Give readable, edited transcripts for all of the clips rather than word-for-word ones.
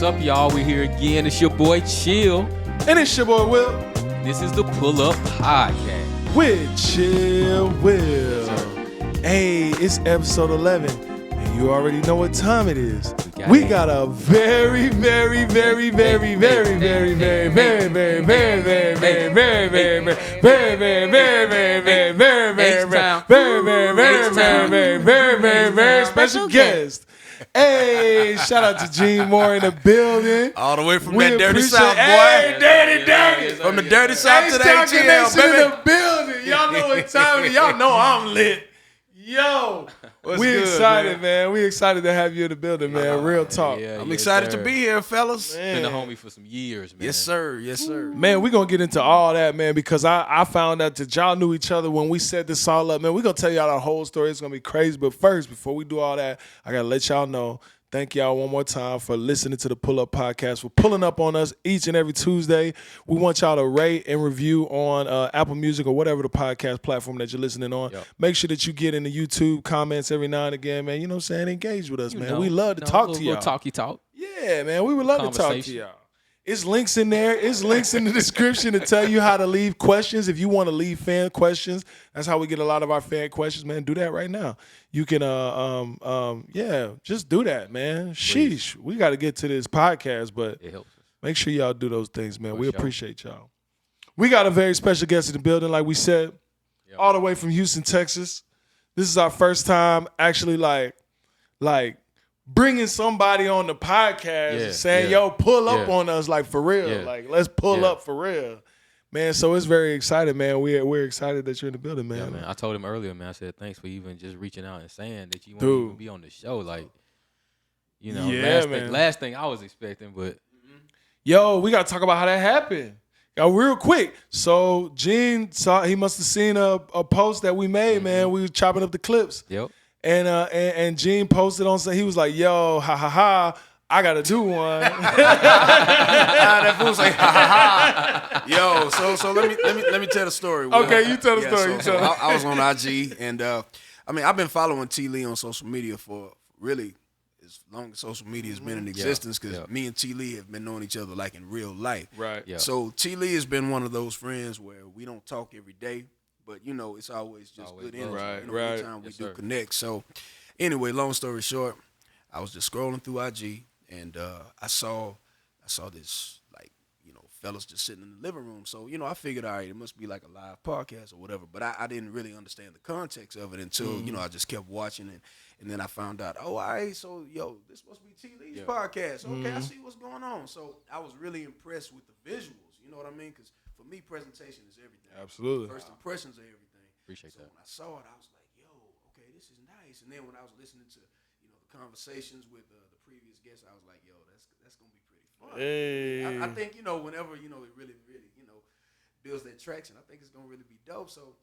up, y'all? We're here again. It's your boy Chill. And it's your boy Will. This is the Pull Up Podcast With Chill Will. Hey, it's episode 11. And you already know what time it is. We got a very special guest. Hey, shout out to Gene Moore in the building. All the way from that dirty south, boy. Hey, dirty. From the dirty south to the ATL, baby. in the building. Y'all know what time it is. Y'all know I'm lit. Yo, we excited, man. We excited to have you in the building, man. Real talk. I'm excited to be here, fellas. Been a homie for some years, man. Yes, sir. Yes, sir. Man, we're going to get into all that, man, because I found out that y'all knew each other when we set this all up. Man, we're going to tell y'all our whole story. It's going to be crazy. But first, before we do all that, I got to let y'all know, thank y'all one more time for listening to the Pull Up Podcast, for pulling up on us each and every Tuesday. We want y'all to rate and review on Apple Music or whatever the podcast platform that you're listening on. Yep. Make sure that you get in the YouTube comments every now and again, man. You know what I'm saying? Engage with us, man. We love to talk to y'all. Talky talk. Yeah, man. We would love to talk to y'all. It's links in there. It's links in the description to tell you how to leave questions. If you want to leave fan questions, that's how we get a lot of our fan questions, man. Do that right now. You can, just do that, man. Sheesh. We got to get to this podcast, but it helps us. Make sure y'all do those things, man. We appreciate y'all. We got a very special guest in the building, like we said, all the way from Houston, Texas. This is our first time actually like bringing somebody on the podcast and saying, yo, pull up on us, like, for real. Yeah. Like, let's pull up for real. Man, so it's very exciting, man. We're excited that you're in the building, man. Yeah, man. I told him earlier, man, I said, thanks for even just reaching out and saying that you want to even be on the show. Like, you know, last thing I was expecting, but. Yo, we got to talk about how that happened. Yo, real quick. So, Gene he must have seen a post that we made, man. We was chopping up the clips. Yep. And Gene posted on, he was like, yo, I gotta do one. That fool's like, yo, so let me tell the story. Okay, you tell the story. So I was on IG, and I've been following TLee on social media for really as long as social media has been in existence, because me and TLee have been knowing each other like in real life. Right. Yeah. So TLee has been one of those friends where we don't talk every day, but you know it's always just good energy. Right. Every time we do connect. So anyway, long story short, I was just scrolling through IG, and I saw this, like, you know, fellas just sitting in the living room. So, you know, I figured, all right, it must be like a live podcast or whatever. But I didn't really understand the context of it until, you know, I just kept watching it. And then I found out, all right, so, yo, this must be TLee's podcast. Okay, I see what's going on. So I was really impressed with the visuals. You know what I mean? Because for me, presentation is everything. Absolutely. First impressions are everything. Appreciate that. When I saw it, I was like, yo, okay, this is nice. And then when I was listening to, you know, the conversations with the previous guests, I was like, yo, that's gonna be pretty fun. Hey. I think, you know, whenever, you know, it really, you know, builds that traction, I think it's gonna really be dope. So,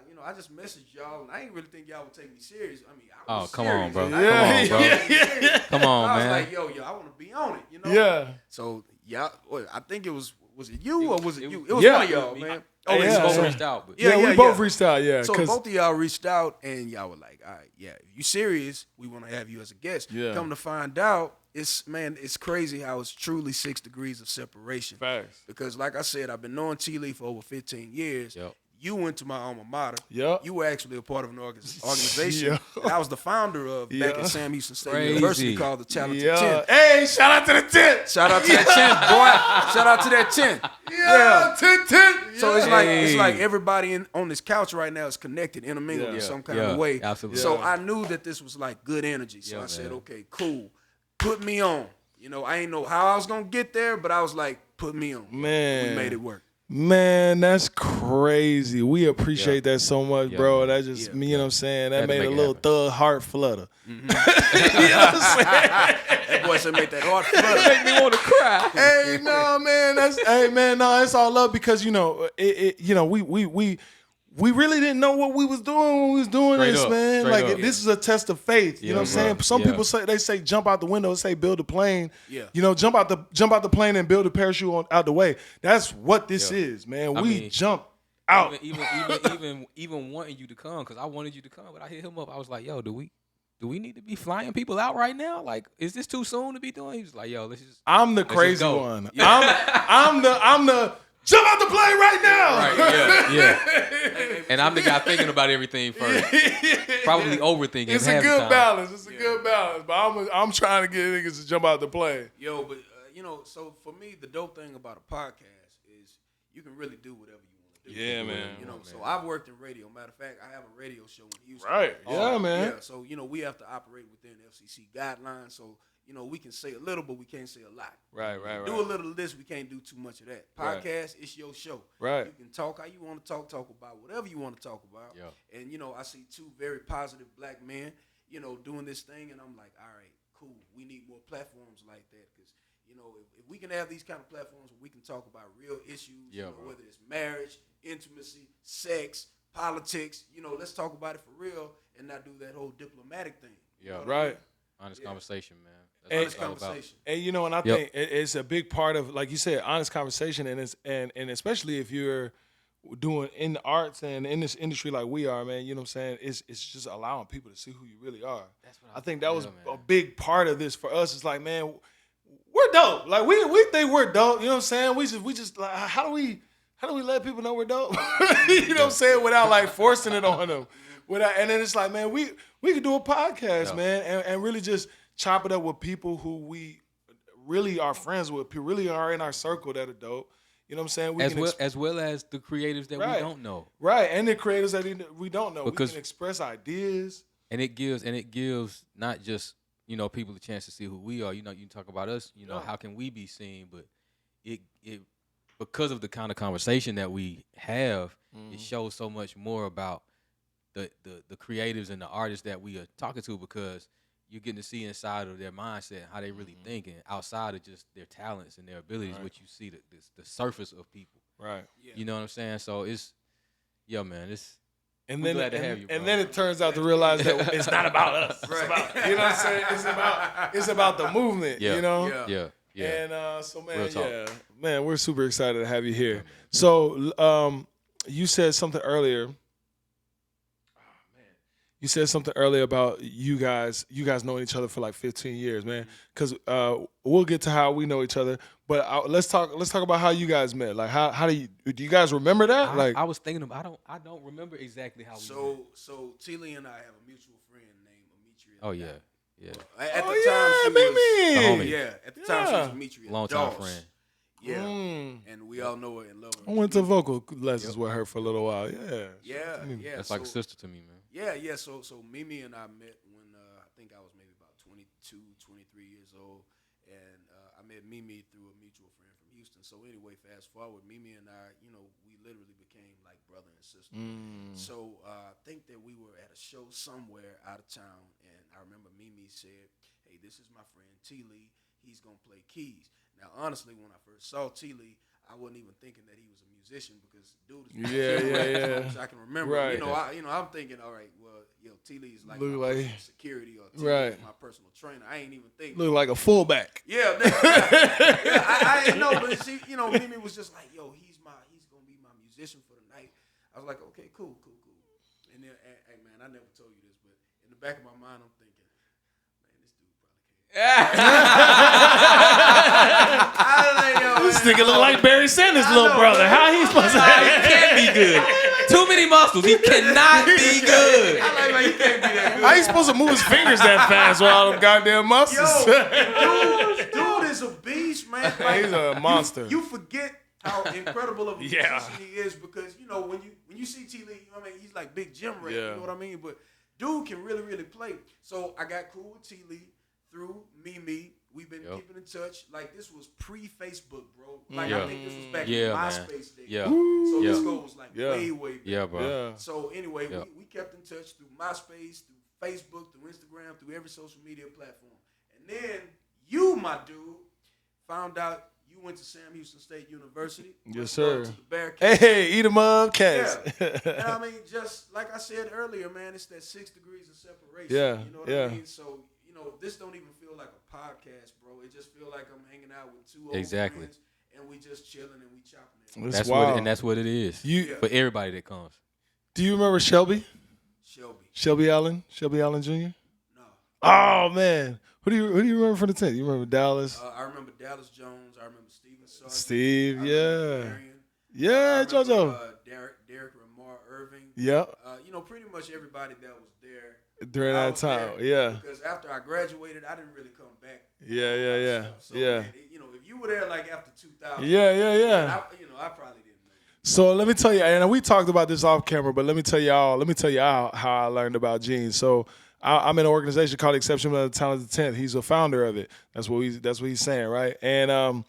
you know, I just messaged y'all, and I ain't really think y'all would take me serious. I mean, I was come serious. on, bro. Come on, I was man. like, yo, I want to be on it, you know? Yeah. So, I think it was it you or was it you? It was one of y'all, man. Oh, yeah. we both reached out. But we both reached out, yeah. So both of y'all reached out, and y'all were like, all right, if you serious, we want to have you as a guest. Yeah. Come to find out, it's crazy how it's truly 6 degrees of separation. Facts. Because like I said, I've been knowing TLee for over 15 years. Yep. You went to my alma mater. Yep. You were actually a part of an organization that I was the founder of back at Sam Houston State University, called the Talented 10. Hey, shout out to the 10. Shout out to that 10, boy. Shout out to that 10. Yeah. 10. So it's like everybody on this couch right now is connected, intermingled in some kind of way. Absolutely. So I knew that this was like good energy. So I said, okay, cool. Put me on. You know, I ain't know how I was going to get there, but I was like, put me on. Man. We made it work. Man, that's crazy. We appreciate that so much, bro. That just, you know what I'm saying? That made a little thug heart flutter. Mm-hmm. You know what I'm saying? That boy said make that heart flutter. Make me want to cry. Hey, no, man. It's all love because, you know, we really didn't know what we was doing when we was doing this, man. Like, this is a test of faith. You know what I'm saying? Some people say jump out the window, say build a plane. Yeah. You know, jump out the plane and build a parachute out the way. That's what this is, man. We jump out. Even wanting you to come, because I wanted you to come, but I hit him up. I was like, yo, do we do we need to be flying people out right now? Like, is this too soon to be doing? He was like, yo, let's just. I'm the crazy one. I'm the jump out the plane right now. Right, yeah. And I'm the guy thinking about everything first. Probably overthinking. It's a good balance. It's a good balance. But I'm trying to get niggas to jump out the plane. Yo, but so for me, the dope thing about a podcast is you can really do whatever you want to do. Yeah, man. So I've worked in radio. Matter of fact, I have a radio show in Houston. Right. Yeah, man. Yeah. So we have to operate within FCC guidelines. So we can say a little, but we can't say a lot. Right. Do a little of this, we can't do too much of that. Podcast, it's your show. Right. You can talk how you want to talk about whatever you want to talk about. Yeah. And I see two very positive black men, doing this thing, and I'm like, all right, cool. We need more platforms like that because if we can have these kind of platforms where we can talk about real issues, whether it's marriage, intimacy, sex, politics, let's talk about it for real and not do that whole diplomatic thing. Yeah. Right. Honest conversation, man. Honest conversation. And and I think it's a big part of, like you said, honest conversation, and especially if you're doing in the arts and in this industry like we are, man. You know what I'm saying? It's just allowing people to see who you really are. That's what I think that was a big part of this for us. It's like, man, we're dope. Like we think we're dope. You know what I'm saying? We just like, how do we let people know we're dope? You know what I'm saying? Without like forcing it on them. And then it's like, man, we could do a podcast, man, and really just chop it up with people who we really are friends with, who really are in our circle that are dope. You know what I'm saying? As well as the creatives that we don't know. Right, and the creators that we don't know. Because we can express ideas. And it gives not just, people a chance to see who we are. You can talk about us, how can we be seen? But it because of the kind of conversation that we have, it shows so much more about the creatives and the artists that we are talking to, because you're getting to see inside of their mindset, how they really thinking outside of just their talents and their abilities, which you see the surface of people. Right. Yeah. You know what I'm saying? So it's, man, it's. And then glad to have you, bro. And then it turns out to realize that it's not about us. Right. It's about, you know what I'm saying? It's about the movement. Yeah. You know? Yeah. And so, man, man, we're super excited to have you here. So, you said something earlier. You said something earlier about you guys knowing each other for like 15 years, man. Because we'll get to how we know each other, but let's talk about how you guys met. Like, how do you guys remember that? I was thinking I don't remember exactly how we met. So TLee and I have a mutual friend named Ametria. Oh yeah. At the time, she was at the time she was Ametria. Long time friend. Yeah, and we all know her and love her. I went to vocal lessons with her for a little while. Yeah. That's like a sister to me, man. Yeah. So Mimi and I met when I think I was maybe about 22, 23 years old, and I met Mimi through a mutual friend from Houston. So anyway, fast forward, Mimi and I, we literally became like brother and sister. So I think that we were at a show somewhere out of town, and I remember Mimi said, "Hey, this is my friend TLee. He's gonna play keys." Now, honestly, when I first saw TLee, I wasn't even thinking that he was a musician, because dude is as I can remember. Right. I'm thinking, all right, well, TLee is like my personal security, or TLee is my personal trainer. I ain't even thinking. Look like a fullback. Yeah. I know, but she, Mimi was just like, yo, he's gonna be my musician for the night. I was like, okay, cool. And then, hey, man, I never told you this, but in the back of my mind, I'm thinking, man, this dude probably can't. This nigga look like Barry Sanders' little brother. How he supposed to? He can't be good. Too many muscles. He cannot be good. I like, he can't be that good. How he supposed to move his fingers that fast with all them goddamn muscles? Dude is a beast, man. Like, he's a monster. You forget how incredible of a musician he is, because when you see TLee, he's like Big Jim Ray. You know what I mean? But dude can really, really play. So I got cool with TLee through Mimi. We've been keeping in touch. Like, this was pre-Facebook, bro. Like, I think this was back in MySpace days. Yeah. So this goes like way back. Yeah, bro. Yeah. So anyway, we kept in touch through MySpace, through Facebook, through Instagram, through every social media platform. And then you, my dude, found out you went to Sam Houston State University. Yes, sir. To the Bearcats. Hey, eat 'em up, cats. Yeah. And just like I said earlier, man, it's that 6 degrees of separation. Yeah. You know what I mean? So, this don't even feel like a podcast, bro. It just feel like I'm hanging out with two old friends, and we just chilling and we chopping it. That's what it is. For everybody that comes. Do you remember Shelby? Shelby. Shelby Allen Jr.? No. Oh man, who do you remember from the 10th? You remember Dallas? I remember Dallas Jones. I remember Steven Sargent. Steve, I remember yeah. Marion. I Yeah, remember JoJo. Derek Ramar Irving. Yep. Pretty much everybody that was there During when I that was time, there, yeah. Because after I graduated, I didn't really come back. Yeah, on a yeah, lot of yeah, stuff. So, yeah. man, if you were there like after 2000, Yeah. I probably didn't know you. So let me tell you, and we talked about this off camera, but let me tell you how I learned about Gene. So I'm in an organization called Exceptional Talented 10th. He's a founder of it. That's what he's saying, right? And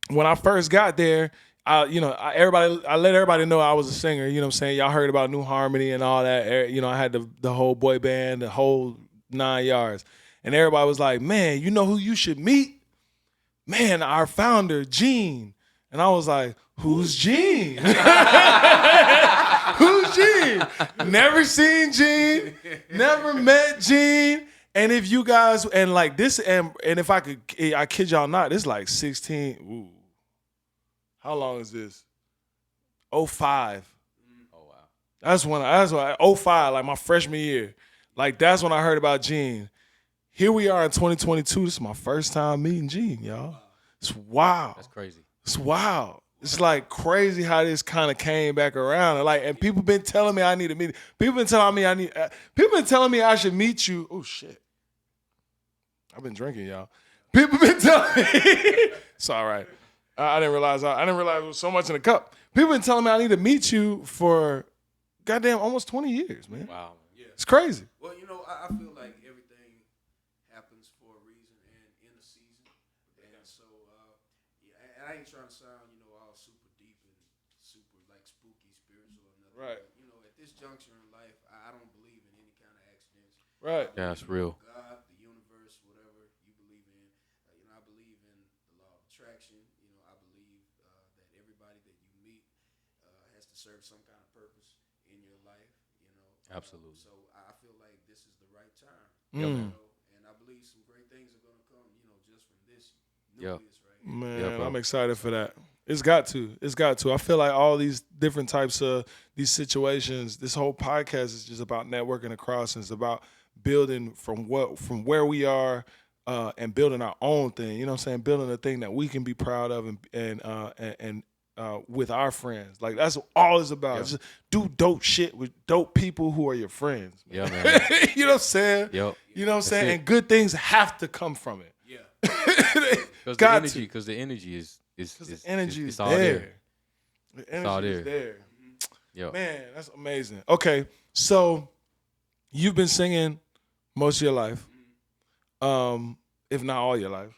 when I first got there, I let everybody know I was a singer. You know what I'm saying? Y'all heard about New Harmony and all that. I had the whole boy band, the whole 9 yards. And everybody was like, man, you know who you should meet? Man, our founder, Gene. And I was like, who's Gene? Who's Gene? Never seen Gene. Never met Gene. And if you guys, and like this, and if I kid y'all not, it's like 16. Ooh. How long is this? 05. Oh wow. That's when 05, like my freshman year. Like that's when I heard about Gene. Here we are in 2022. This is my first time meeting Gene, y'all. It's wild. That's crazy. It's wild. It's like crazy how this kind of came back around. And people been telling me I need to meet. People been telling me I should meet you. Oh shit. I've been drinking, y'all. People been telling me. It's all right. I didn't realize there was so much in the cup. People been telling me I need to meet you for goddamn almost 20 years, man. Wow. Yeah. It's crazy. Well, I feel like everything happens for a reason and in a season. And so, and I ain't trying to sound, all super deep and super like spooky, spiritual or nothing. Right. But, at this juncture in life, I don't believe in any kind of accidents. Right. Yeah, that's real. God, the universe, whatever you believe in. I believe in the law of attraction. I believe that everybody that you meet has to serve some kind of purpose in your life. Absolutely. So I feel like this is the right time. Mm. And I believe some great things are going to come, just from this Yeah. nucleus right here. Man, I'm excited for that. It's got to. I feel like all these different types of these situations, this whole podcast is just about networking across, and it's about building from where we are and building our own thing. You know what I'm saying? Building a thing that we can be proud of and with our friends. Like that's all it's about. Yeah. Just do dope shit with dope people who are your friends. Yeah, man. You know what I'm saying? Yep. You know what I'm saying? it. And good things have to come from it. Yeah. Because the energy is the energy is all there. The It's all energy is there. there. Yeah. Man, that's amazing. Okay, so you've been singing most of your life, if not all your life.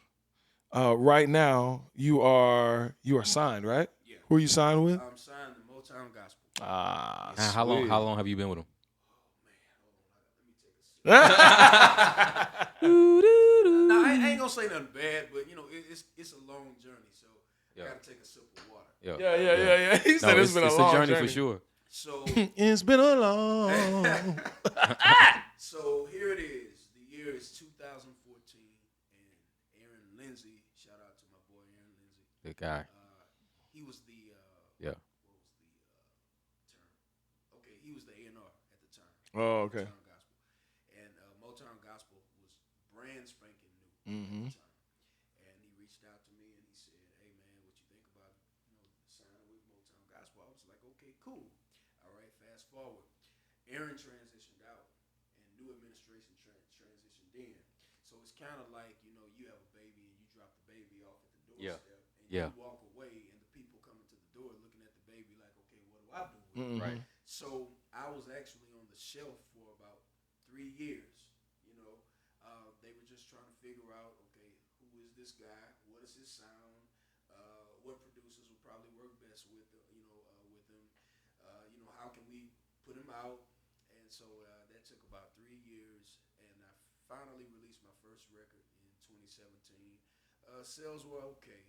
Right now, you are signed, right? Yeah. Who are you signed with? I'm signed to Motown Gospel. Ah, Now, how long have you been with him? Now, I ain't gonna say nothing bad, but it's a long journey, so Yeah. I gotta take a sip of water. Yeah. He said No, it's been a long journey for sure. So, It's been a long. so here it is. The year is 2014, and Aaron Lindsay. Shout out to my boy Aaron Lindsay. Good guy. He was the Yeah. What was the term? Okay, he was the A&R at the time. Oh, okay. Motown Gospel, and Motown Gospel was brand spanking new Mm-hmm. at the time. And he reached out to me and he said, "Hey man, what you think about signing with Motown Gospel?" I was like, "Okay, cool." All right, fast forward. Aaron transitioned out, and new administration transitioned in. So it's kind of like you have a baby and you drop the baby off at the doorstep, and Yeah. you walk away, and the people coming to the door looking at the baby like, "Okay, what do I do with it?" Mm-hmm. Right. So I was actually on the shelf for about 3 years. They were just trying to figure out, okay, who is this guy? What is his sound? What producers would probably work best with him? How can we put him out? And so that took about 3 years, and I finally released my first record in 2017. Sales were okay,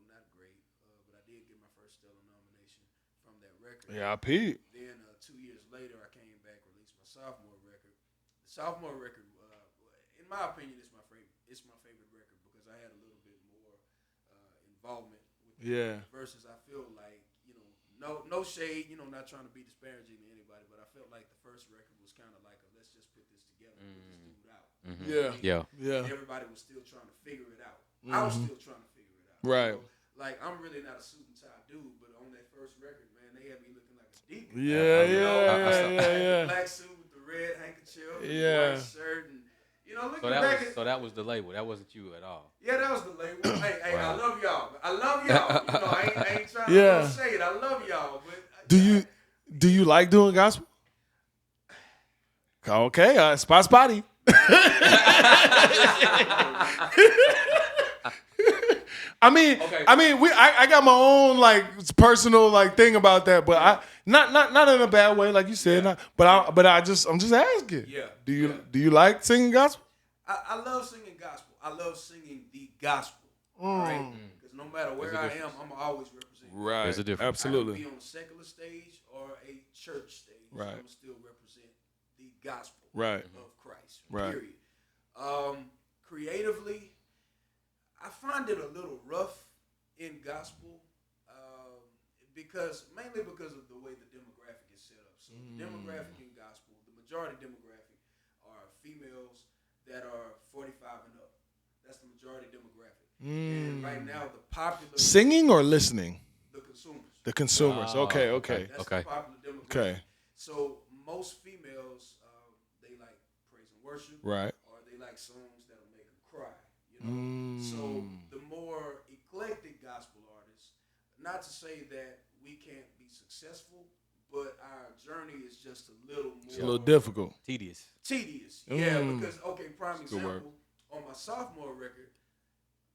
not great, but I did get my first Stellar nomination from that record. Yeah, Pete. Then 2 years later, I came back, released my sophomore record. The sophomore record, in my opinion, is my favorite. It's my favorite record because I had a little bit more involvement with the verses. I feel like no shade, not trying to be disparaging to anybody, but I felt like the first record was kind of like let's just put this together, put this dude out. Yeah. And everybody was still trying to figure it out. I was still trying to figure it out. Right. Like, I'm really not a suit and tie dude, but on that first record, man, they had me looking like a deacon. Yeah. Black suit with the red handkerchief, Yeah. white shirt, and So that was the label. That wasn't you at all. Yeah, that was the label. Hey, Right. I love y'all. I ain't trying to say it. I love y'all, but Do you like doing gospel? Okay, spotty. I mean, I got my own like personal like thing about that, but I not in a bad way, like you said. I'm just asking. Yeah. Do you like singing gospel? I love singing gospel. I love singing the gospel. Right? Because no matter where I am, I'm always representing. Right. There's a difference. Absolutely. I can be on a secular stage or a church stage. Right. I'm still represent the gospel Right. of Christ. Right. Period. Creatively, I find it a little rough in gospel mainly because of the way the demographic is set up. So the demographic in gospel, the majority demographic are females that are 45 and up. That's the majority demographic. And right now, the popular Singing or listening? the consumers. The consumers. Okay. That's the popular demographic. Okay. So most females, they like praise and worship, Right. or they like songs that'll make them cry. You know. So the more eclectic gospel artists, not to say that we can't be successful, but our journey is just a little more. It's a little difficult. Tedious. Yeah, because prime That's good word. example, on my sophomore record,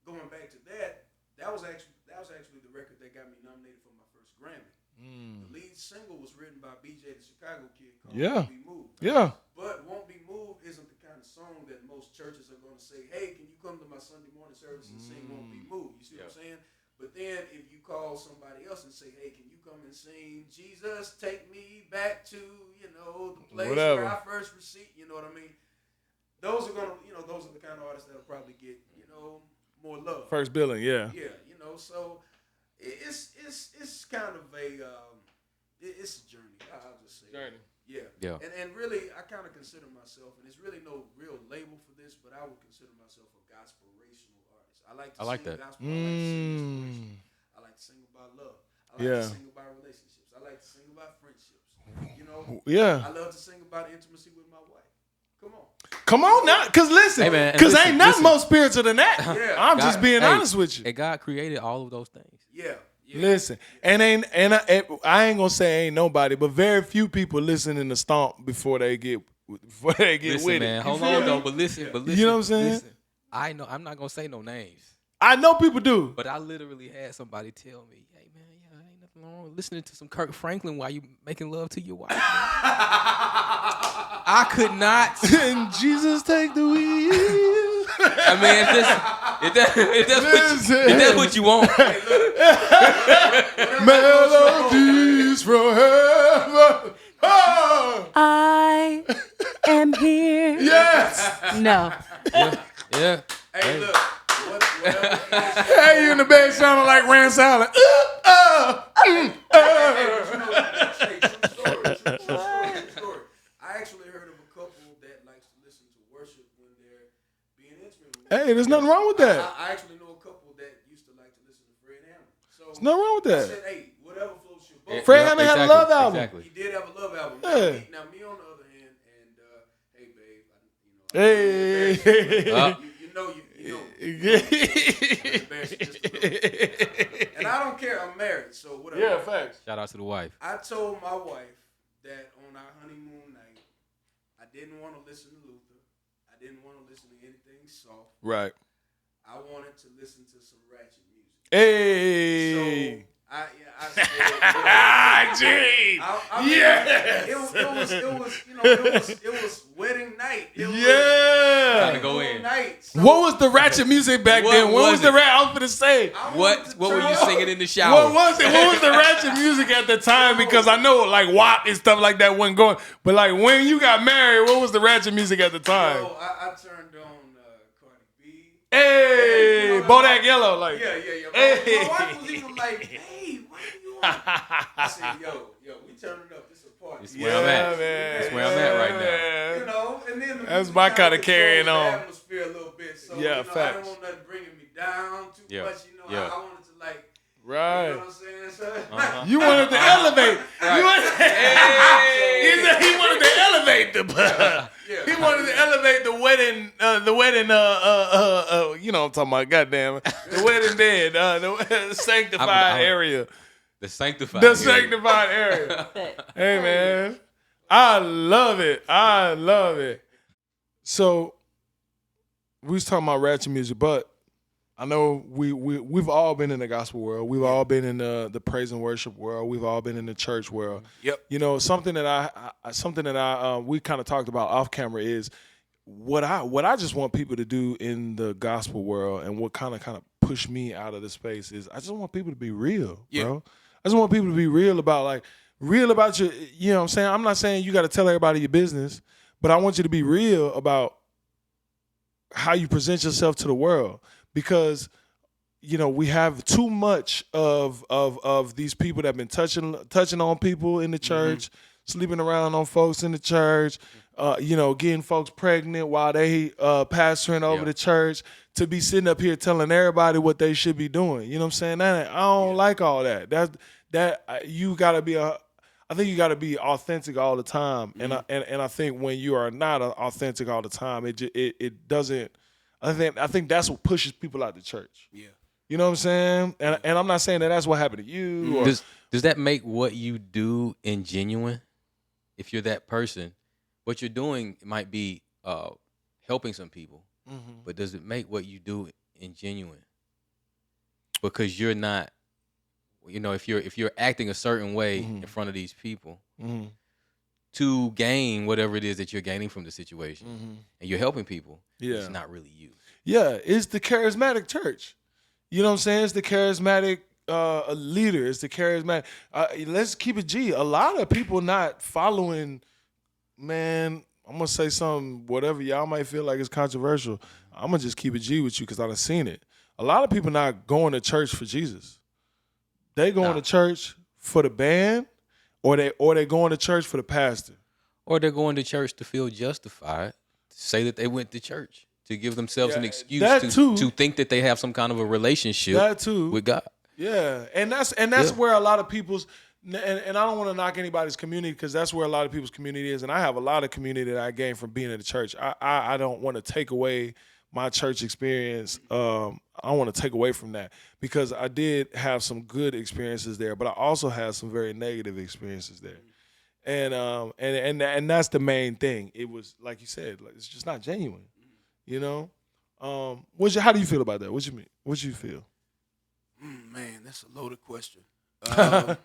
going back to that was actually the record that got me nominated for my first Grammy. The lead single was written by BJ, the Chicago kid, called Won't Be Moved. Yeah. But Won't Be Moved isn't the kind of song that most churches are going to say, hey, can you come to my Sunday morning service and sing Won't Be Moved? You see what I'm saying? But then if you call somebody else and say, hey, can you come and sing Jesus, take me back to, the place where I first received, you know what I mean? Those are the kind of artists that'll probably get, more love. First billing, yeah. Yeah, so it's kind of it's a journey. I'll just say. Journey. Yeah. And really, I kind of consider myself, and there's really no real label for this, but I would consider myself a gospel-rational artist. I like to sing that. gospel. I like to sing inspiration. I like to sing about love. I like to sing about relationships. I like to sing about friendships. Yeah. I love to sing about intimacy with my wife. Come on now, because listen, Hey, man, because listen, ain't nothing more spiritual than that. Yeah. I'm just being honest with you. And God created all of those things. Yeah. Listen, I ain't gonna say ain't nobody, but very few people listening to Stomp before they get Listen, with man, it. hold on though, but listen. You know what I'm saying? Listen, I know I'm not gonna say no names, I know people do. but I literally had somebody tell me, "Hey man, ain't nothing wrong with listening to some Kirk Franklin while you making love to your wife." I could not. And Jesus take the wheel. I mean, if that's what you want. Melodies from heaven. Oh. I am here. Yes. No. Yeah. Hey, look. Whatever. Hey, you in the bed sounding like Rand Silent. Story. I actually heard of a couple that likes to listen to worship when they're being intimate with Hey, there's nothing wrong with that. I actually know a couple that used to like to listen to Fred Hammond. So There's nothing wrong with I that. said, hey, whatever floats your boat. Fred Hammond had a love album. Exactly. He did have a love album. Yeah. Now me on the other hand, and hey babe, Hey. you know. And I don't care. I'm married, so whatever. Yeah, facts. Shout out to the wife. I told my wife that on our honeymoon night, I didn't want to listen to Luther. I didn't want to listen to anything soft. Right. I wanted to listen to some ratchet music. Hey. So I Gee. I mean, Yes. it was wedding night. It was Yeah. Go in. night. So What was the ratchet music back What then? What was was the it? I was gonna say. I wanted What to were turn you up. singing in the shower? What was it? What was the ratchet music at the time? Because I know like WAP and stuff like that wasn't going. But like when you got married, what was the ratchet music at the time? So I turned on Cardi B. Hey, Bodak Yellow, like Yeah. Hey. My wife was even like, hey, what are you on? I said, yo, we turning up. This is a party. It's where I'm at. man. That's where I'm at right now. man. And then the That's my kind of carrying on. The atmosphere a little bit. So, Yeah, I facts. don't want nothing bringing me down too much. I wanted to like. Right. You know what I'm saying? So, You wanted to elevate. Right. You wanted, he wanted to elevate the. He wanted to elevate the wedding. You know what I'm talking about? Goddamn, the wedding bed. The sanctified area. The sanctified. The sanctified area. Hey man, I love it. I love it. So we was talking about ratchet music, but I know we've all been in the gospel world. We've all been in the praise and worship world. We've all been in the church world. Yep. You know, something that I we kind of talked about off camera is what I just want people to do in the gospel world, and what kind of push me out of the space is I just want people to be real, bro. I just want people to be real about your, you know what I'm saying? I'm not saying you got to tell everybody your business, but I want you to be real about how you present yourself to the world. Because, you know, we have too much of these people that have been touching on people in the church, sleeping around on folks in the church, you know, getting folks pregnant while they pastoring over the church, to be sitting up here telling everybody what they should be doing. You know what I'm saying? I don't like all that. You gotta be I think you gotta be authentic all the time. And I think when you are not authentic all the time, it doesn't. I think that's what pushes people out of the church. Yeah. You know what I'm saying? And I'm not saying that that's what happened to you. Or, Does that make what you do ingenuine? If you're that person, what you're doing might be helping some people, but does it make what you do ingenuine? Because you're not, you know, if you're acting a certain way in front of these people to gain whatever it is that you're gaining from the situation, and you're helping people, it's not really you. Yeah, it's the charismatic church. You know what I'm saying? It's the charismatic leader. It's the charismatic. Let's keep it G. A lot of people not following, man, I'm going to say something, whatever y'all might feel like is controversial. I'm going to just keep it G with you because I done seen it. A lot of people not going to church for Jesus. They going to church for the band, or they going to church for the pastor. Or they're going to church to feel justified, to say that they went to church, to give themselves an excuse to think that they have some kind of a relationship with God. Yeah, and that's where a lot of people's, and I don't want to knock anybody's community, because that's where a lot of people's community is, and I have a lot of community that I gained from being in the church. I don't want to take away my church experience. I want to take away from that, because I did have some good experiences there, but I also had some very negative experiences there. And that's the main thing. It was, like you said, like, it's just not genuine. You know? How do you feel about that? What you mean? What you feel? Man, that's a loaded question. I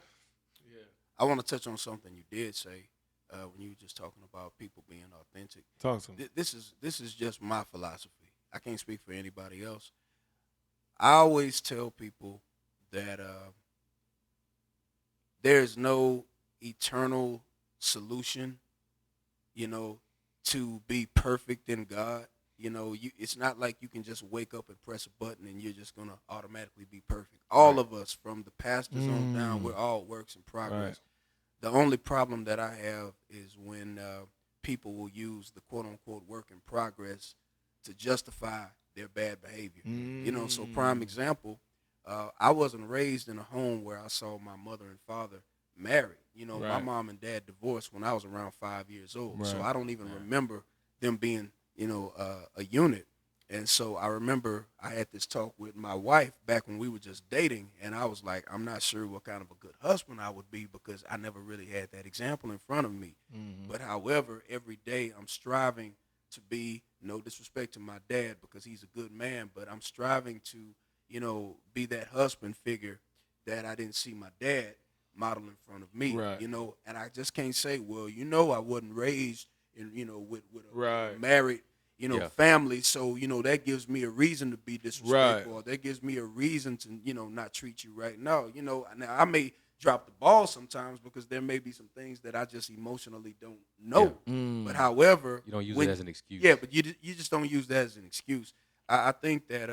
want to touch on something you did say when you were just talking about people being authentic. Talk to me. This is just my philosophy. I can't speak for anybody else. I always tell people that there's no eternal solution, you know, to be perfect in God. You know, it's not like you can just wake up and press a button and you're just going to automatically be perfect. All of us, from the pastors on down, we're all works in progress. Right. The only problem that I have is when people will use the quote-unquote work in progress to justify their bad behavior. You know, so prime example, I wasn't raised in a home where I saw my mother and father married. You know, my mom and dad divorced when I was around 5 years old. Right. So I don't even remember them being, you know, a unit. And so I remember I had this talk with my wife back when we were just dating, and I was like, I'm not sure what kind of a good husband I would be, because I never really had that example in front of me. But however, every day I'm striving to be, no disrespect to my dad because he's a good man, but I'm striving to, you know, be that husband figure that I didn't see my dad model in front of me, you know, and I just can't say, well, you know, I wasn't raised in, you know, with a married, you know, family. So, you know, that gives me a reason to be disrespectful. Or that gives me a reason to, you know, not treat you right. No, you know, now I may drop the ball sometimes because there may be some things that I just emotionally don't know. But however, you don't use it as an excuse. Yeah, but you just don't use that as an excuse. I think that,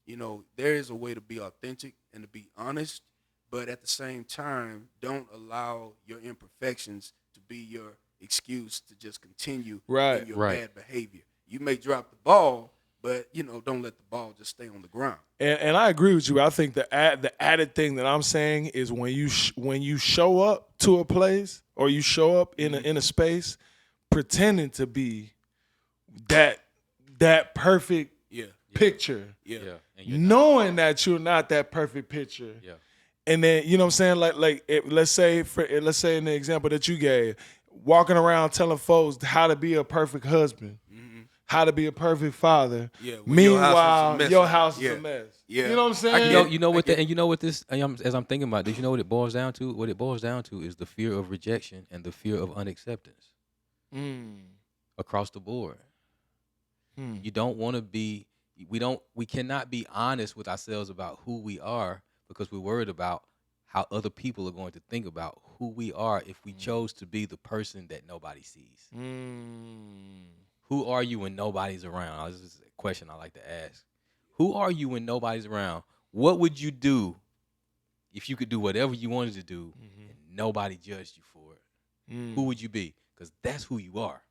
you know, there is a way to be authentic and to be honest, but at the same time, don't allow your imperfections to be your excuse to just continue Right. in your Right. bad behavior. You may drop the ball, but don't let the ball just stay on the ground. And I agree with you. I think the added thing that I'm saying is when you show up to a place or you show up in a space pretending to be that perfect Yeah. picture, Yeah. And you're knowing that you're not that perfect picture. Yeah. And then you know what I'm saying, let's say in the example that you gave, walking around telling folks how to be a perfect husband, how to be a perfect father. Yeah, when your house is a Meanwhile, mess. your house is Yeah. a mess. Yeah. You know what I'm I saying? get it. You know what I get and you know what this as I'm thinking about this, you know what it boils down to? What it boils down to is the fear of rejection and the fear of unacceptance across the board. You don't want to be we cannot be honest with ourselves about who we are because we're worried about how other people are going to think about who we are if we chose to be the person that nobody sees. Who are you when nobody's around? This is a question I like to ask. Who are you when nobody's around? What would you do if you could do whatever you wanted to do and nobody judged you for it? Who would you be? Because that's who you are.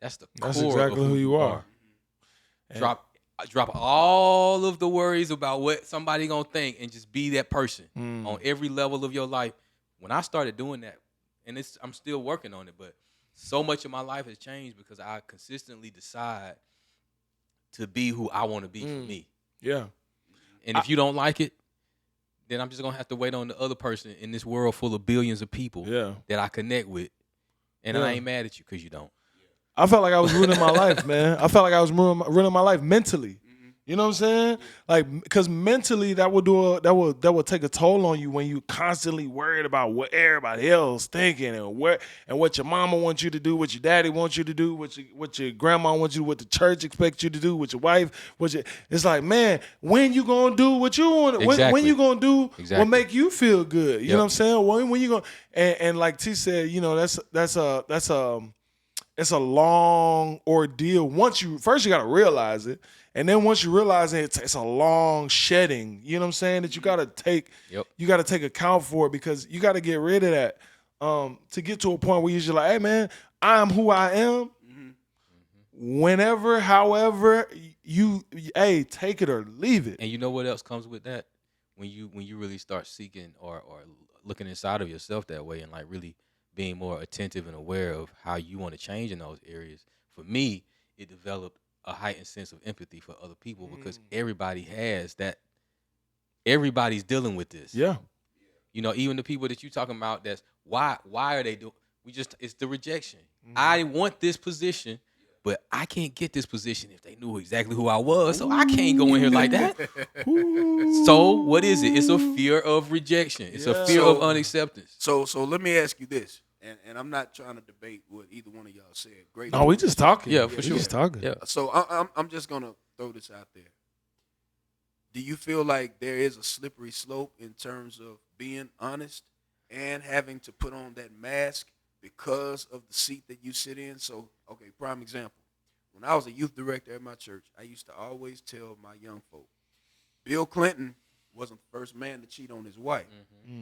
That's the core exactly of who you are. Drop all of the worries about what somebody gonna think and just be that person on every level of your life. When I started doing that, and I'm still working on it, but so much of my life has changed because I consistently decide to be who I want to be for me. Yeah. And if you don't like it, then I'm just gonna have to wait on the other person in this world full of billions of people that I connect with. And I ain't mad at you because you don't. I felt like I was ruining my life, man. I felt like I was ruining my life mentally. You know what I'm saying? Like, because mentally that will take a toll on you when you constantly worried about what everybody else thinking and what your mama wants you to do, what your daddy wants you to do, what your grandma wants you to do, what the church expects you to do, what your wife, it's like, man, when you gonna do what you want? When you gonna do what make you feel good? You know what I'm saying? When you gonna and like T said, it's a long ordeal. First you gotta realize it. And then once you realize it, it's a long shedding. You know what I'm saying? That you gotta take. Yep. You gotta take account for it because you gotta get rid of that to get to a point where you're just like, hey man, I'm who I am. Whenever, however, you take it or leave it. And you know what else comes with that? When you really start seeking or looking inside of yourself that way and like really being more attentive and aware of how you want to change in those areas. For me, it developed a heightened sense of empathy for other people because everybody has that. Everybody's dealing with this. Yeah. Even the people that you talking about, that's why are they doing? It's the rejection. I want this position, but I can't get this position if they knew exactly who I was. So I can't go in here like that. So what is it? It's a fear of rejection. It's a fear of unacceptance. So let me ask you this, and I'm not trying to debate what either one of y'all said. Great. No, we just talking. Yeah, for sure. We just talking. Yeah. So I'm just gonna throw this out there. Do you feel like there is a slippery slope in terms of being honest and having to put on that mask because of the seat that you sit in? So, okay, prime example. When I was a youth director at my church, I used to always tell my young folk, Bill Clinton wasn't the first man to cheat on his wife,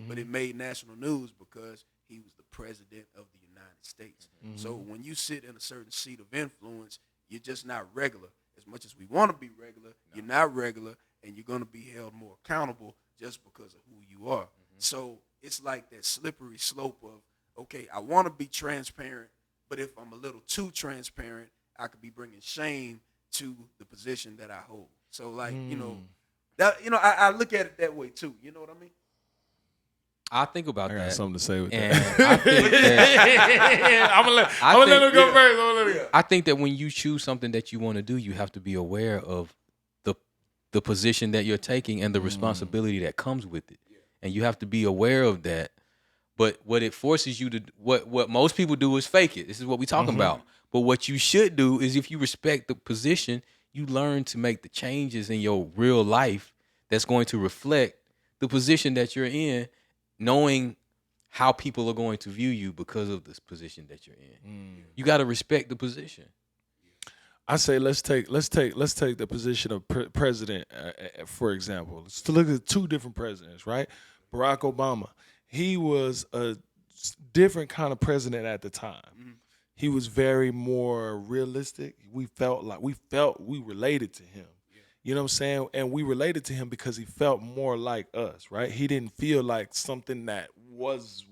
but it made national news because he was the president of the United States. So when you sit in a certain seat of influence, you're just not regular. As much as we want to be regular, you're not regular, and you're going to be held more accountable just because of who you are. So it's like that slippery slope of, okay, I want to be transparent, but if I'm a little too transparent, I could be bringing shame to the position that I hold. So like, I look at it that way too. You know what I mean? I think about I got that. something to say with And that. I think that I'm gonna let him go first. I think that when you choose something that you want to do, you have to be aware of the position that you're taking and the responsibility that comes with it. And you have to be aware of that. But what it forces you to, what most people do is fake it. This is what we're talking about. But what you should do is, if you respect the position, you learn to make the changes in your real life that's going to reflect the position that you're in, knowing how people are going to view you because of this position that you're in. You got to respect the position. I say let's take the position of president for example. Let's look at two different presidents, right? Barack Obama, he was a different kind of president at the time. he was very more realistic. We related to him. You know what I'm saying? And we related to him because he felt more like us, right? He didn't feel like something that was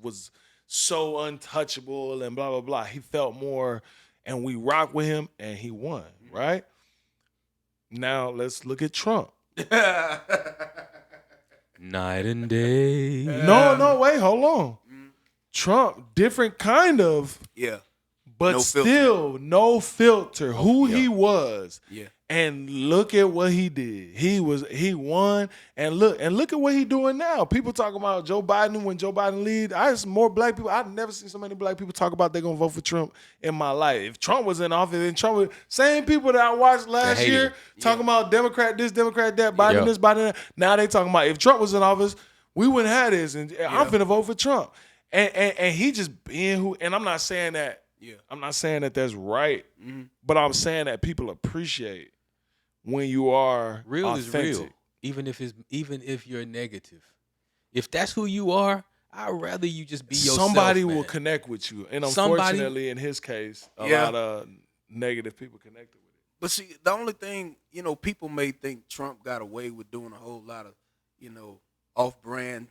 so untouchable and blah, blah, blah. He felt more, and we rocked with him, and he won, right? Now, let's look at Trump. Night and day. No, wait, hold on. Trump, different kind of, but No filter. still no filter. Who yeah. he was. Yeah. And look at what he did. He won, and look at what he doing now. People talking about Joe Biden when Joe Biden lead. I had some more black people. I've never seen so many black people talk about they're gonna vote for Trump in my life. If Trump was in office, then Trump would, same people that I watched last hate year him. talking about Democrat this, Democrat that, Biden Yeah. this, Biden that. Now they talking about if Trump was in office, we wouldn't have this, and I'm finna vote for Trump. And he just being who, and I'm not saying that. Yeah. I'm not saying that that's right, but I'm saying that people appreciate when you are Real authentic. is real, even if you're negative. If that's who you are, I'd rather you just be yourself. Somebody man. will connect with you, and Somebody- unfortunately, in his case, a Yeah. lot of negative people connected with it. But see, the only thing, people may think Trump got away with doing a whole lot of, off-brand,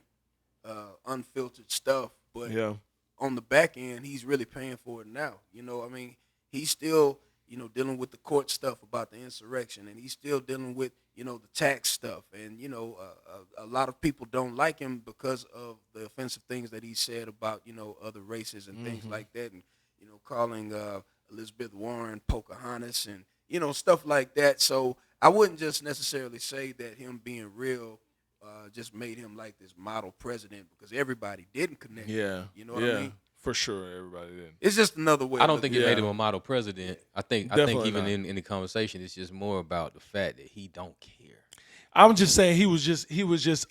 unfiltered stuff. But Yeah, on the back end, he's really paying for it now. He's still, dealing with the court stuff about the insurrection, and he's still dealing with, the tax stuff. And, a lot of people don't like him because of the offensive things that he said about, other races and things like that. And, calling Elizabeth Warren Pocahontas and, stuff like that. So I wouldn't just necessarily say that him being real just made him like this model president, because everybody didn't connect. yeah, You know what yeah, I mean? for sure. Everybody did. It's just another way. I don't think it Yeah. made him a model president. I think Definitely even not. in the conversation, it's just more about the fact that he don't care. I'm just saying he was just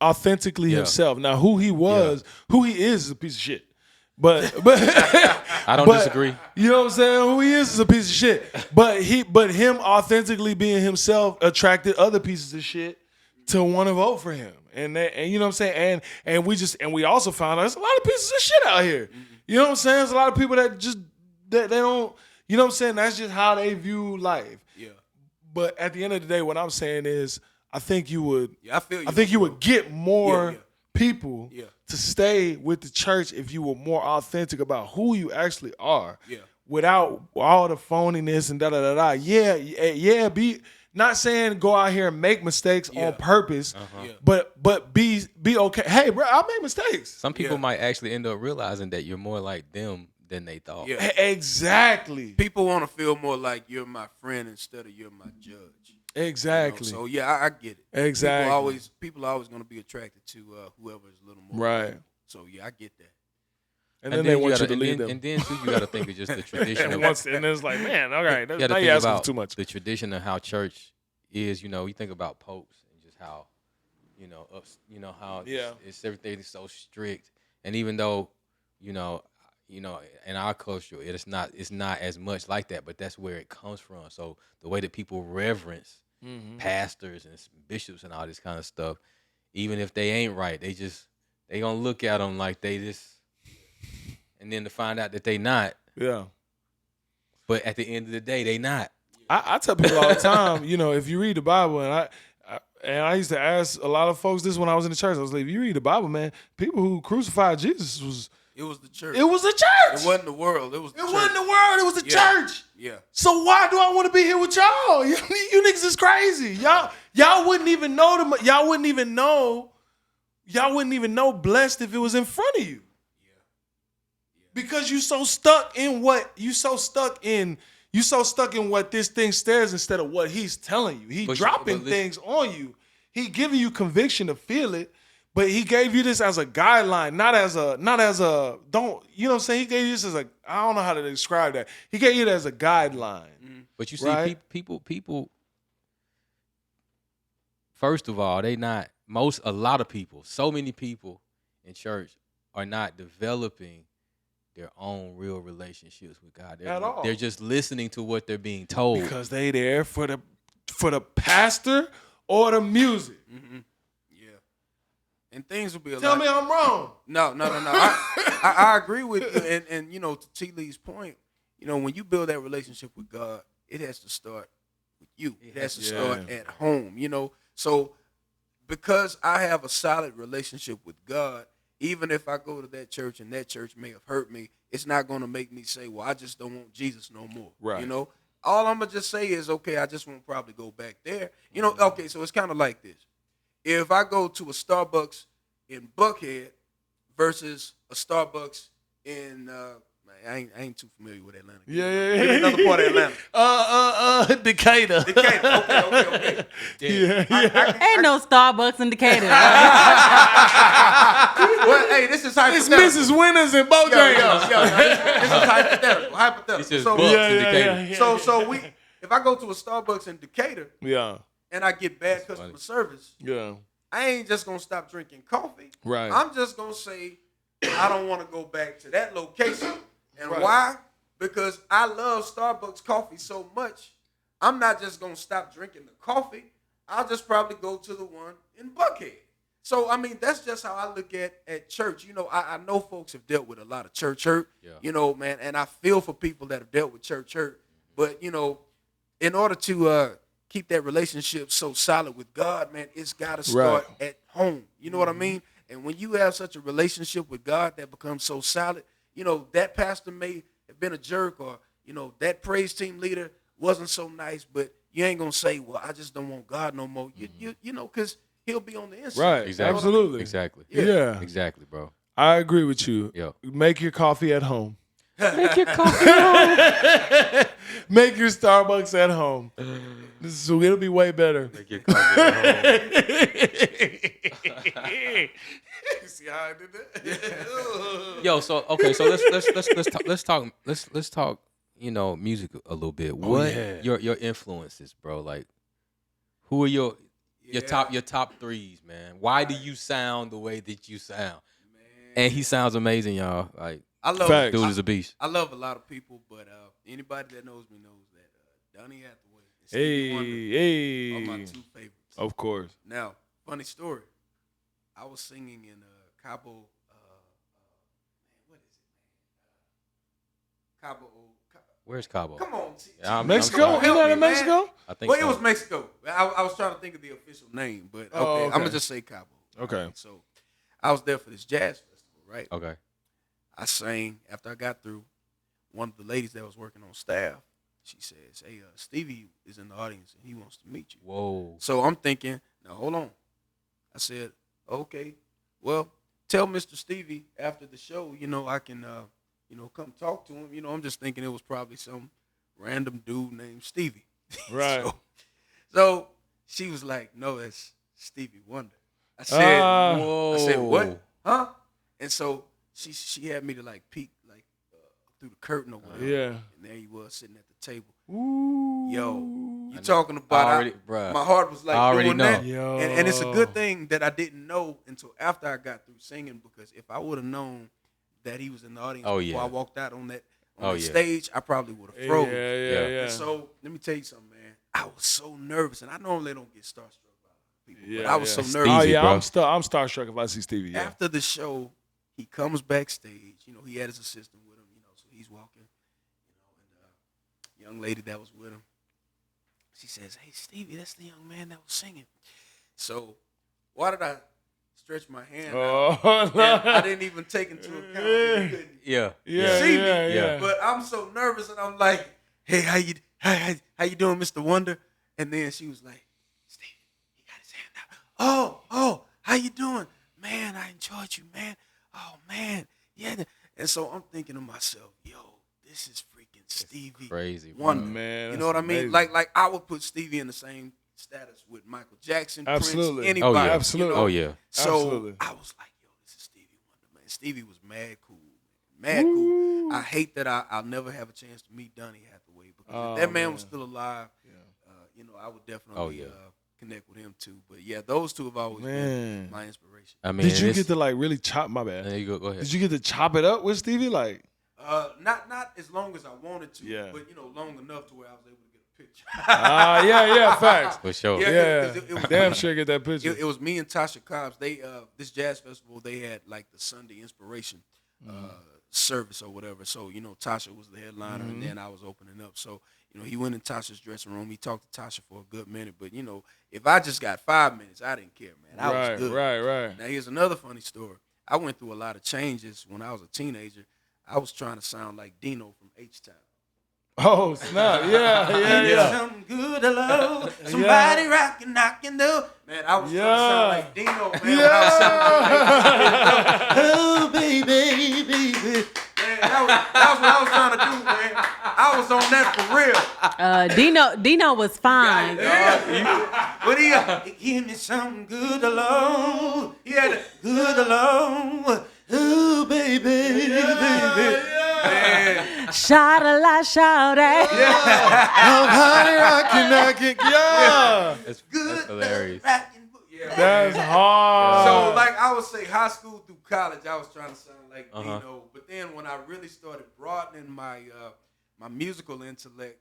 authentically Yeah. himself. Now, who he was, who he is a piece of shit. But I don't but, disagree. You know what I'm saying? Who he is a piece of shit. But him authentically being himself attracted other pieces of shit to want to vote for him. And you know what I'm saying? And we also found out there's a lot of pieces of shit out here. You know what I'm saying? There's a lot of people that just they don't, you know what I'm saying? That's just how they view life. Yeah. But at the end of the day, what I'm saying is I think you would I feel you. I think you would get more Yeah. people Yeah. to stay with the church if you were more authentic about who you actually are. Yeah. Without all the phoniness and da da da da. Yeah. Be not saying go out here and make mistakes on purpose, Yeah. but be okay. Hey, bro, I made mistakes. Some people Yeah. might actually end up realizing that you're more like them than they thought. Yeah. Exactly. People want to feel more like you're my friend instead of you're my judge. Exactly. So yeah, I get it. Exactly. People are always going to be attracted to whoever is a little more Right. vocal. So yeah, I get that. And then they want gotta, you to and lead then, them. And then too, you got to think of just the tradition of. And it's like, man, all right, You now got to you're think asking about too much. the tradition of how church is. You think about popes and just how, how it's everything is so strict. And even though, in our culture, it's not as much like that. But that's where it comes from. So the way that people reverence pastors and bishops and all this kind of stuff, even if they ain't right, they gonna look at them like they just, and then to find out that they not. Yeah. But at the end of the day, they not. I tell people all the time, if you read the Bible, and I used to ask a lot of folks this when I was in the church. I was like, if you read the Bible, man, people who crucified Jesus It was the church. it was the church. It wasn't the world. It was the It church. wasn't the world. It was the Yeah. church. Yeah. So why do I want to be here with y'all? You niggas is crazy. Y'all wouldn't even know y'all wouldn't even know blessed if it was in front of you. Because you so stuck in what this thing stares instead of what he's telling you. He But dropping listen- things on you. He giving you conviction to feel it, but he gave you this as a guideline, not as a don't, you know what I'm saying? He gave you this as a, I don't know how to describe that. He gave you it as a guideline. But you see, Right. people. First of all, a lot of people, so many people in church are not developing their own real relationships with God. At all. They're just listening to what they're being told. Because they there for the pastor or the music. Yeah. And things will be a Tell lot. me I'm wrong. No. I agree with you. And to TLee's point, you know, when you build that relationship with God, it has to start with you. It has to start at home, you know. So because I have a solid relationship with God, even if I go to that church and that church may have hurt me, it's not going to make me say, well, I just don't want Jesus no more. Right. You know, all I'm going to just say is, okay, I just won't probably go back there. You know, okay, so it's kind of like this. If I go to a Starbucks in Buckhead versus a Starbucks in, I ain't too familiar with Atlanta. Yeah. Give me another part of Atlanta. Decatur. Okay. Ain't no Starbucks in Decatur. Well, hey, this is hypothetical. It's Mrs. Winters and Bojangles. This is hypothetical. It's just So, books in Decatur. so if I go to a Starbucks in Decatur Yeah. and I get bad customer service, Yeah. I ain't just gonna stop drinking coffee. Right. I'm just gonna say I don't want to go back to that location. And Right. why? Because I love Starbucks coffee so much. I'm not just gonna stop drinking the coffee. I'll just probably go to the one in Buckhead. So I mean, that's just how I look at church. You know, I know folks have dealt with a lot of church hurt. Yeah. You know, man, and I feel for people that have dealt with church hurt. But you know, in order to keep that relationship so solid with God, man, it's got to start at home. You know what I mean? And when you have such a relationship with God that becomes so solid, you know, that pastor may have been a jerk, or, you know, that praise team leader wasn't so nice, but you ain't going to say, well, I just don't want God no more. You know, because he'll be on the inside. Right. Exactly. Absolutely. Exactly. Yeah. Exactly, bro. I agree with you. Yeah. Make your coffee at home. Make your coffee home. Make your Starbucks at home. It'll be way better. Make your coffee at home. See how I did that? Yo, so okay, so let's talk. You know, music a little bit. What your influences, bro? Like, who are your top threes, man? Why do you sound the way that you sound? Man. And he sounds amazing, y'all. Like, I love Facts. dude is a beast. I love a lot of people, but anybody that knows me knows that Donnie Hathaway and Stevie Wonder are my two favorites. Of course. Now, funny story. I was singing in Cabo. What is it, man? Cabo. Where's Cabo? Come on, I'm Mexico? sorry. Isn't Help that me, in man. Mexico? I think Well, so. it was Mexico. I was trying to think of the official name, but okay. I'm gonna just say Cabo. Okay. Right, so I was there for this jazz festival, right? Okay. I sang after I got through. One of the ladies that was working on staff, she says, "Hey, Stevie is in the audience and he wants to meet you." Whoa. So I'm thinking, now hold on. I said, "Okay, well, tell Mr. Stevie after the show, you know, I can, come talk to him." You know, I'm just thinking it was probably some random dude named Stevie. Right. So she was like, "No, that's Stevie Wonder." I said, Whoa. I said, "What? Huh?" And so she had me to like peek like through the curtain or whatever. Yeah. And there he was sitting at the table. Ooh. Yo, you talking about my heart was like I already doing know. that. Yo. And it's a good thing that I didn't know until after I got through singing, because if I would have known that he was in the audience before I walked out on that stage, I probably would have froze. Yeah. And so let me tell you something, man. I was so nervous, and I normally don't get starstruck by people, but Yeah, I was so nervous. Oh Stevie, yeah, bro. I'm starstruck if I see Stevie. Yeah. After the show, he comes backstage. You know, he had his assistant with him. You know, so he's walking. You know, and young lady that was with him, she says, "Hey, Stevie, that's the young man that was singing." So why did I stretch my hand out? And I didn't even take into account that he couldn't Yeah. see me. Yeah. But I'm so nervous, and I'm like, "Hey, how you doing, Mr. Wonder?" And then she was like, "Stevie, he got his hand out. Oh, how you doing? Man, I enjoyed you, man. Oh, man. Yeah." And so I'm thinking to myself, yo, this is freaking Stevie Crazy, bro. Wonder. Man, you know what I mean? amazing. Like I would put Stevie in the same status with Michael Jackson, Absolutely. Prince, anybody. Oh yeah. Absolutely. You know? Oh yeah. So Absolutely. I was like, yo, this is Stevie Wonder, man. Stevie was mad cool. Mad cool. I hate that I'll never have a chance to meet Donnie Hathaway, because if that man was still alive, you know, I would definitely connect with him too. But yeah, those two have always been my inspiration. I mean, Did you get to like really chop? My bad. There you go ahead. Did you get to chop it up with Stevie? Like, Not as long as I wanted to, Yeah. but you know, long enough to where I was able to get a picture. yeah, facts. For sure. Yeah, 'cause it was damn sure get that picture. It was me and Tasha Cobbs. They this jazz festival, they had like the Sunday inspiration service or whatever. So, Tasha was the headliner, and then I was opening up. So, he went in Tasha's dressing room. He talked to Tasha for a good minute. But, if I just got 5 minutes, I didn't care, man. I was good. Right. Now, here's another funny story. I went through a lot of changes when I was a teenager. I was trying to sound like Dino from H-Town. Oh, snap. Yeah. Something good, hello. Somebody rockin', knockin' the. Man, I was trying to sound like Dino, man. When I was sounding like, oh, baby. Man, that was what I was trying to do, man. I was on that for real. Dino was fine. But he give me something good alone. He had a good alone. Oh, baby. Man. Shout a lot, shout it. That's hilarious. That's hard. So, like I would say, high school through college, I was trying to sound like Dino. But then when I really started broadening my my musical intellect,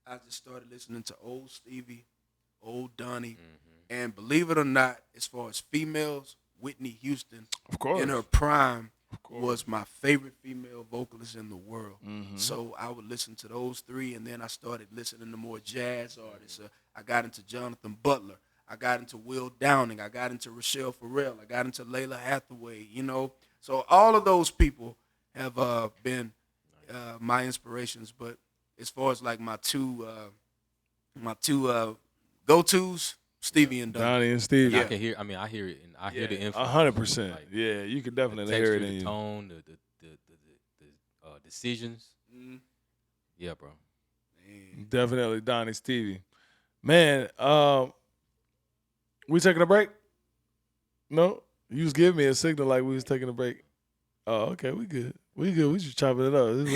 I just started listening to old Stevie, old Donnie, and believe it or not, as far as females, Whitney Houston, of course, in her prime, was my favorite female vocalist in the world. So I would listen to those three, and then I started listening to more jazz artists. I got into Jonathan Butler. I got into Will Downing. I got into Rochelle Farrell. I got into Layla Hathaway, So all of those people have been my inspirations. But as far as like my two go-tos, Stevie and Donnie and Stevie. I can hear. I hear it, and I hear the influence. 100%. Like, Yeah, you can definitely the hear texture, it in the you. tone, the decisions. Yeah, bro. Man. Definitely Donnie, Stevie. Man, we taking a break? No? You was giving me a signal like we was taking a break. Oh, okay, we good. We just chopping it up.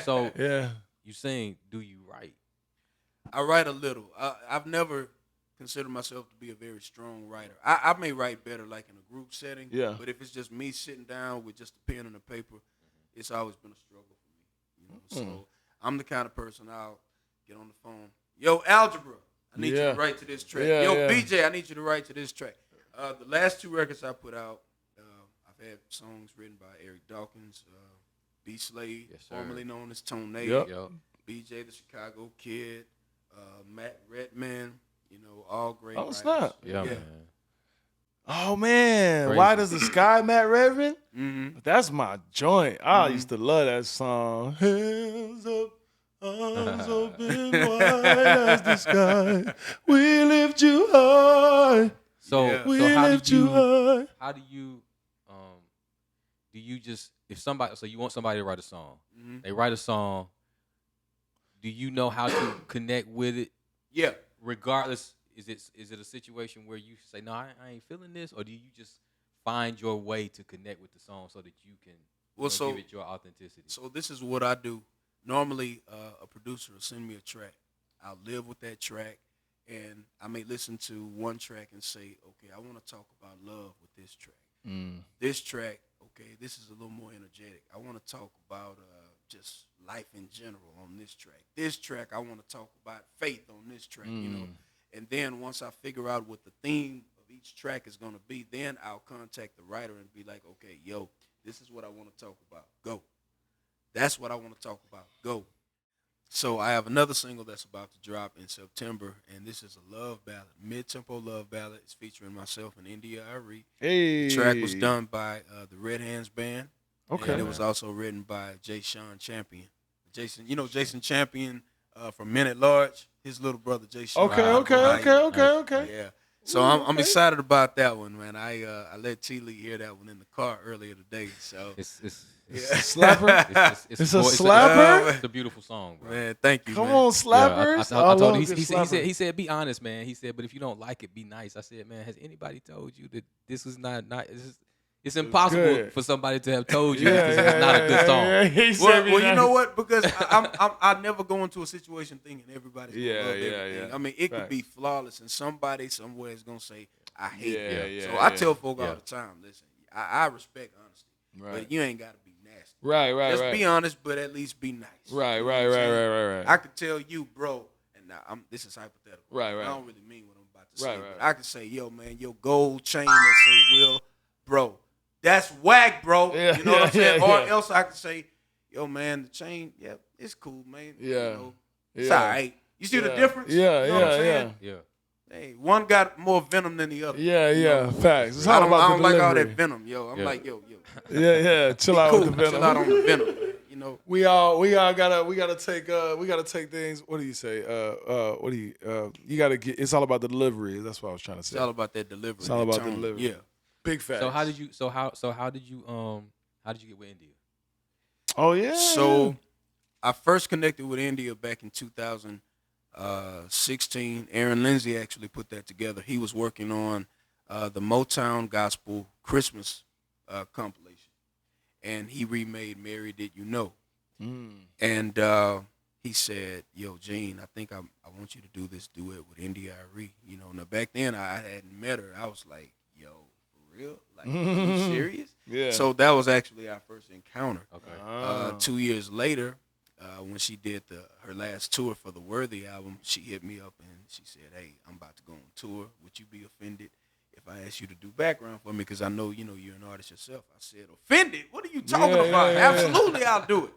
So yeah. You saying, do you write? I write a little. I've never considered myself to be a very strong writer. I may write better like in a group setting. Yeah. But if it's just me sitting down with just a pen and a paper, it's always been a struggle for me. So I'm the kind of person I'll get on the phone. Yo, Algebra, I need you to write to this track. Yo, BJ, I need you to write to this track. The last 2 records I put out, I've had songs written by Eric Dawkins, B. Slade, formerly known as Tornado, BJ the Chicago Kid, Matt Redman, all great writers. Snap. Yeah, man. Oh, man. Crazy. Why Does the Sky, Matt Redman? Mm-hmm. That's my joint. I used to love that song. Hands up, arms open wide as the sky. We lift you high. So how do you do you just, if somebody, so you want somebody to write a song, they write a song, do you know how to connect with it? Yeah. Regardless, is it a situation where you say, no, I ain't feeling this, or do you just find your way to connect with the song so that you can give it your authenticity? So this is what I do. Normally, a producer will send me a track. I'll live with that track, and I may listen to one track and say, okay, I want to talk about love with this track. This track, okay, this is a little more energetic. I want to talk about just life in general on this track. This track, I want to talk about faith on this track, And then once I figure out what the theme of each track is going to be, then I'll contact the writer and be like, okay, yo, this is what I want to talk about. Go. That's what I want to talk about. Go. So I have another single that's about to drop in September, and this is a love ballad, mid-tempo love ballad. It's featuring myself and India Ari. Hey. The track was done by the Red Hands Band. Okay. And it was also written by Jay Sean Champion. Jason Champion from Men at Large, his little brother Jay Sean. Okay. Yeah. So I'm excited about that one, man. I let TLee hear that one in the car earlier today. So It's slapper. It's a slapper. It's a beautiful song, bro. man, thank you. Come man. on, slappers. Yeah, I told him. love He good slappers. said, be honest, man. He said, but if you don't like it, be nice. I said, man, has anybody told you that this is not? It's impossible good. for somebody to have told you this is not a good song. He said Well, be you nice. know what? Because I never go into a situation thinking everybody's gonna love everything. yeah. I mean, it could Fact. be flawless, and somebody somewhere is gonna say, "I hate it." Yeah, So I tell folk all Yeah. the time, listen, I respect honesty, Right. but you ain't gotta be nasty. Right. Just be honest, but at least be nice. Right. You know what I'm saying? Right. I could tell you, bro, and now this is hypothetical. Right. I don't really mean what I'm about to say. Right. But I could say, yo, man, your gold chain that say, Will, bro, that's whack, bro. Yeah, You know what I'm saying? yeah, Or yeah. else I could say, yo, man, the chain, yeah, it's cool, man. Yeah. You know, it's Yeah. all right. You see the Yeah. difference? Yeah, You know what I'm yeah, saying? Yeah. Hey, one got more venom than the other. Yeah, you yeah, know? facts. It's I all don't, about I the don't like all delivery. that venom, yo. I'm Yeah. like, yo. Yeah, yeah. Chill Be out cool. with the venom. Chill out on the venom, man. You know. We all gotta take things. What do you say? You gotta get. It's all about the delivery. That's what I was trying to say. It's all about that delivery. It's all that about the tone. delivery. Yeah. Big facts. So how did you get with India? Oh yeah. So I first connected with India back in 2016. Aaron Lindsay actually put that together. He was working on the Motown Gospel Christmas compilation, and he remade "Mary Did You Know?" And he said, "Yo, Gene, I think I want you to do this duet with India Arie." You know, now back then I hadn't met her. I was like, "Yo, for real? Like, are you serious?" Yeah. So that was actually our first encounter. Okay. 2 years later, when she did her last tour for the Worthy album, she hit me up and she said, "Hey, I'm about to go on tour. Would you be offended if I asked you to do background for me? Because I know you're an artist yourself." I said, "Offended? What are you talking about? yeah. Absolutely, I'll do it."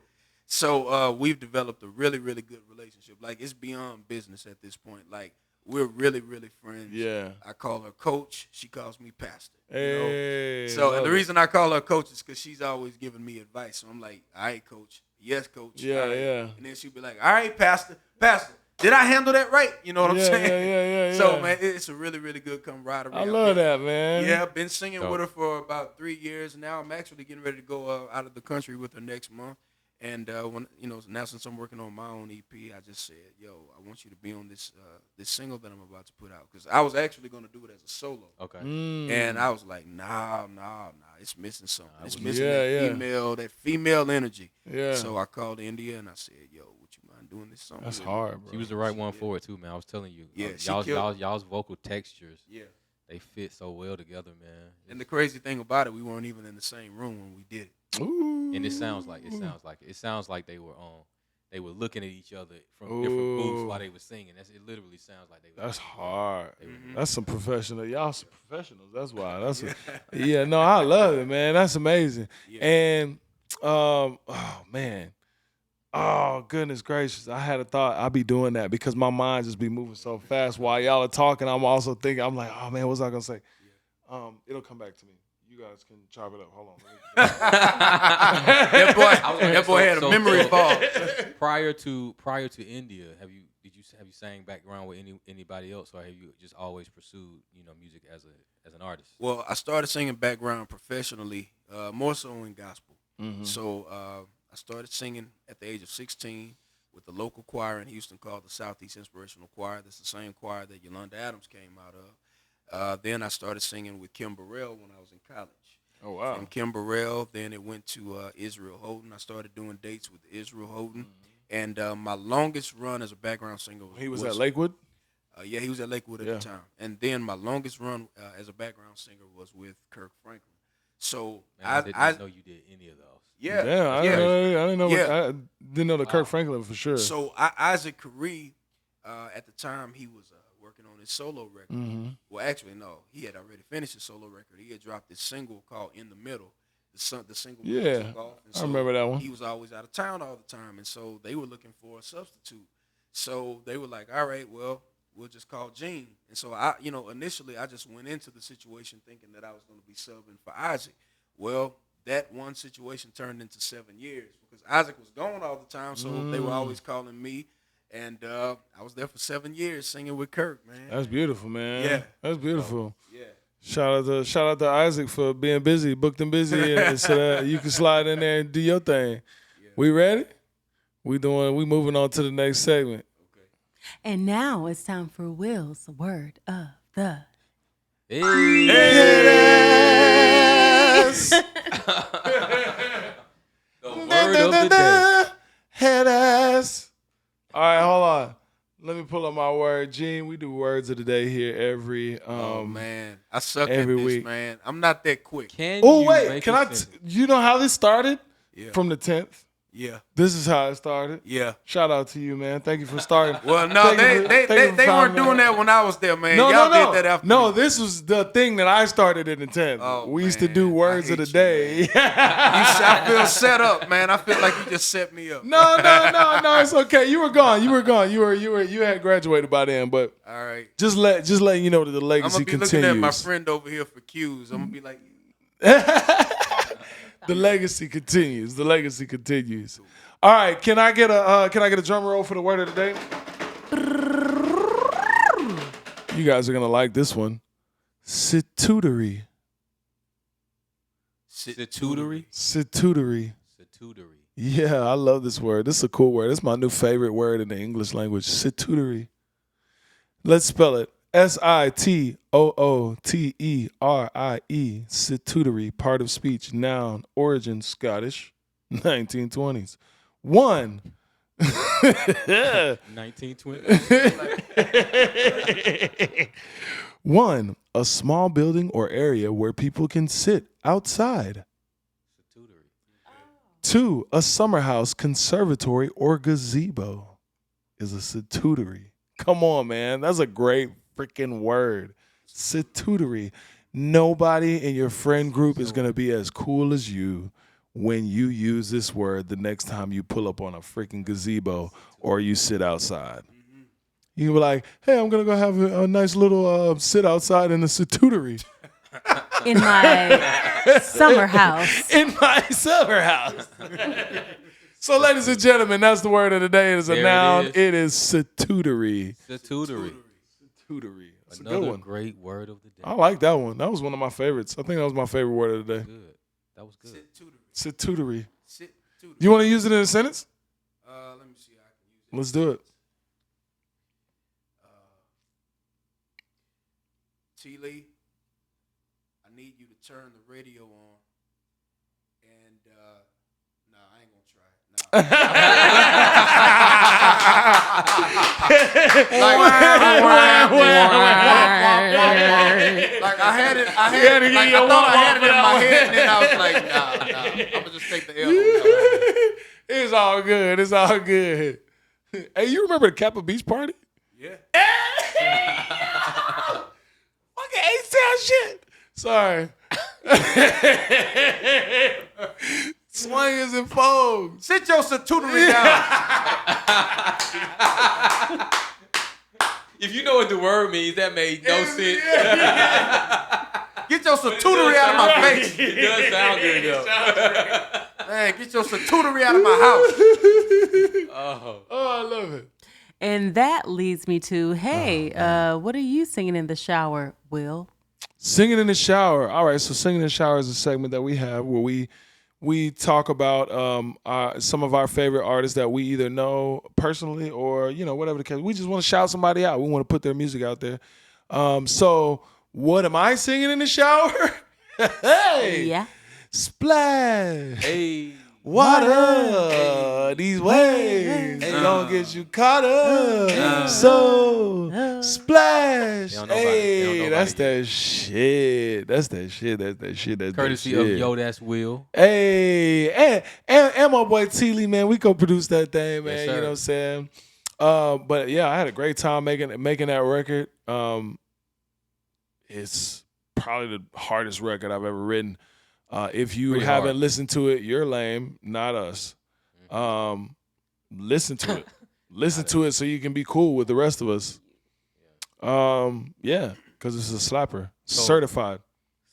So we've developed a really, really good relationship. Like, it's beyond business at this point. Like, we're really, really friends. Yeah. I call her coach. She calls me pastor. Hey. So love the it. reason I call her coach is because she's always giving me advice. So I'm like, "All right, coach. Yes, coach. Yeah, all right." yeah. And then she'll be like, "All right, pastor. Did I handle that right?" You know what I'm Yeah, saying? yeah. So, man, it's a really, really good camaraderie. I love that, man. Yeah, I've been singing Dope. with her for about 3 years now. I'm actually getting ready to go out of the country with her next month. And when now since I'm working on my own EP, I just said, "Yo, I want you to be on this single that I'm about to put out." Because I was actually going to do it as a solo. Okay. And I was like, nah, it's missing something. It's missing Yeah, that female energy. Yeah. So I called India and I said, "Yo, would you mind doing this song?" That's with me?" hard, bro. She was the right one for it too, man. I was telling you. Yeah, she y'all's vocal textures, Yeah. they fit so well together, man. And the crazy thing about it, we weren't even in the same room when we did it. Ooh. And it sounds like they were looking at each other from different booths while they were singing. It literally sounds like they were. That's hard. Mm-hmm. That's some professional. Y'all some professionals. That's why. Yeah. No, I love it, man. That's amazing. Yeah. And oh man, oh goodness gracious, I had a thought I'd be doing that because my mind just be moving so fast while y'all are talking. I'm also thinking. I'm like, oh man, what's I gonna say? It'll come back to me. You guys can chop it up. Hold on. That boy had a memory fog. Prior to India, have you sang background with anybody else, or have you just always pursued music as an artist? Well, I started singing background professionally, more so in gospel. Mm-hmm. So I started singing at the age of 16 with the local choir in Houston called the Southeast Inspirational Choir. That's the same choir that Yolanda Adams came out of. Then I started singing with Kim Burrell when I was in college. Oh wow. From Kim Burrell, then it went to Israel Houghton. I started doing dates with Israel Houghton. And my longest run as a background singer He was at Lakewood. Yeah, he was at Lakewood at the time. And then my longest run as a background singer was with Kirk Franklin. So Man, I didn't know you did any of those. Yeah, Damn, I didn't know. I didn't know the Kirk Franklin for sure. So Isaac Caree, at the time, he was working on his solo record. Mm-hmm. Well, actually, no, he had already finished his solo record. He had dropped this single called "In the Middle." The single Yeah, took off. And I remember that one. He was always out of town all the time, and so they were looking for a substitute. So they were like, "All right, well, we'll just call Gene." And so initially I just went into the situation thinking that I was going to be subbing for Isaac. Well, that one situation turned into 7 years because Isaac was gone all the time, so they were always calling me. And I was there for 7 years singing with Kirk, man. That's beautiful, man. Yeah. That's beautiful. Yeah. Shout out to Isaac for being busy, booked and busy, and so that you can slide in there and do your thing. Yeah. We ready? We moving on to the next segment. Okay. And now it's time for Will's word of the Hey. Yes. The word of the day. Head ass. All right, hold on. Let me pull up my word. Gene, we do words of the day here every Oh man, I suck every at this, week. man. I'm not that quick. Can Oh you wait, make can a I sentence? you know how this started? Yeah. From the 10th. Yeah. This is how it started. Yeah. Shout out to you, man. Thank you for starting. Well, no, they weren't doing that when I was there, man. Y'all did that after No, me. this was the thing that I started in the 10th. Oh, we used to man, do I words of hate the you, day. I feel set up, man. I feel like you just set me up. No, it's okay. You were gone. You had graduated by then, but all right. Just letting you know that the I'm legacy gonna be continues. looking at my friend over here for cues. I'm gonna be like, the legacy continues. The legacy continues. All right, can I get a drum roll for the word of the day? You guys are gonna like this one. Situtery. Situtery? Situtery. Situtery. Yeah, I love this word. This is a cool word. This is my new favorite word in the English language. Situtery. Let's spell it. Situooteri. Situtery. Part of speech. Noun. Origin Scottish. 1920s. 1. 1920. 1. A small building or area where people can sit outside. 2. A summer house, conservatory, or gazebo is a situtery. Come on, man. That's a great freaking word. Situtery. Nobody in your friend group is going to be as cool as you when you use this word the next time you pull up on a freaking gazebo or you sit outside. You can be like, hey, I'm going to go have a nice little sit outside in the situtery. In my summer house. In my summer house. So, ladies and gentlemen, that's the word of the day. It is a noun. It is situtery. Situtery. Situtery. That's Another a good one. great word of the day. I like that one. That was one of my favorites. I think that was my favorite word of the day. Good. That was good. Situtery. Situtery. You want to use it in a sentence? Let me see. I can use it. Let's do it. TLee, I need you to turn the radio on. And I ain't gonna try it. Like I had it. I thought I had it in my head, and then I was like, nah. I'm gonna just take the L on that one. It's all good. It's all good. Hey, you remember the Kappa Beach party? Yeah. Fucking A-Town shit. Sorry. Swingers and foes. Sit your situtery down. If you know what the word means, that made no sense. Get your situtery out of my face. It does sound good though. Man, get your situtery out of my house. Oh, I love it. And that leads me to, hey, what are you singing in the shower, Will? Singing in the shower. All right, so singing in the shower is a segment that we have where we talk about some of our favorite artists that we either know personally or, whatever the case. We just want to shout somebody out. We want to put their music out there. So what am I singing in the shower? Hey! Yeah. Splash! hey. Water, these waves gonna get you caught up. So splash. Hey, that's that shit. That's that shit. That's that shit. That's Courtesy that of shit. Yo, that's Will. Hey, and my boy TLee, man, we co-produced that thing, man. Yes, you sir. know what I'm saying? But yeah, I had a great time making that record. It's probably the hardest record I've ever written. If you Pretty haven't hard. listened to it, you're lame, not us. Listen to it. Listen to it so you can be cool with the rest of us. Yeah, because it's a slapper. Certified.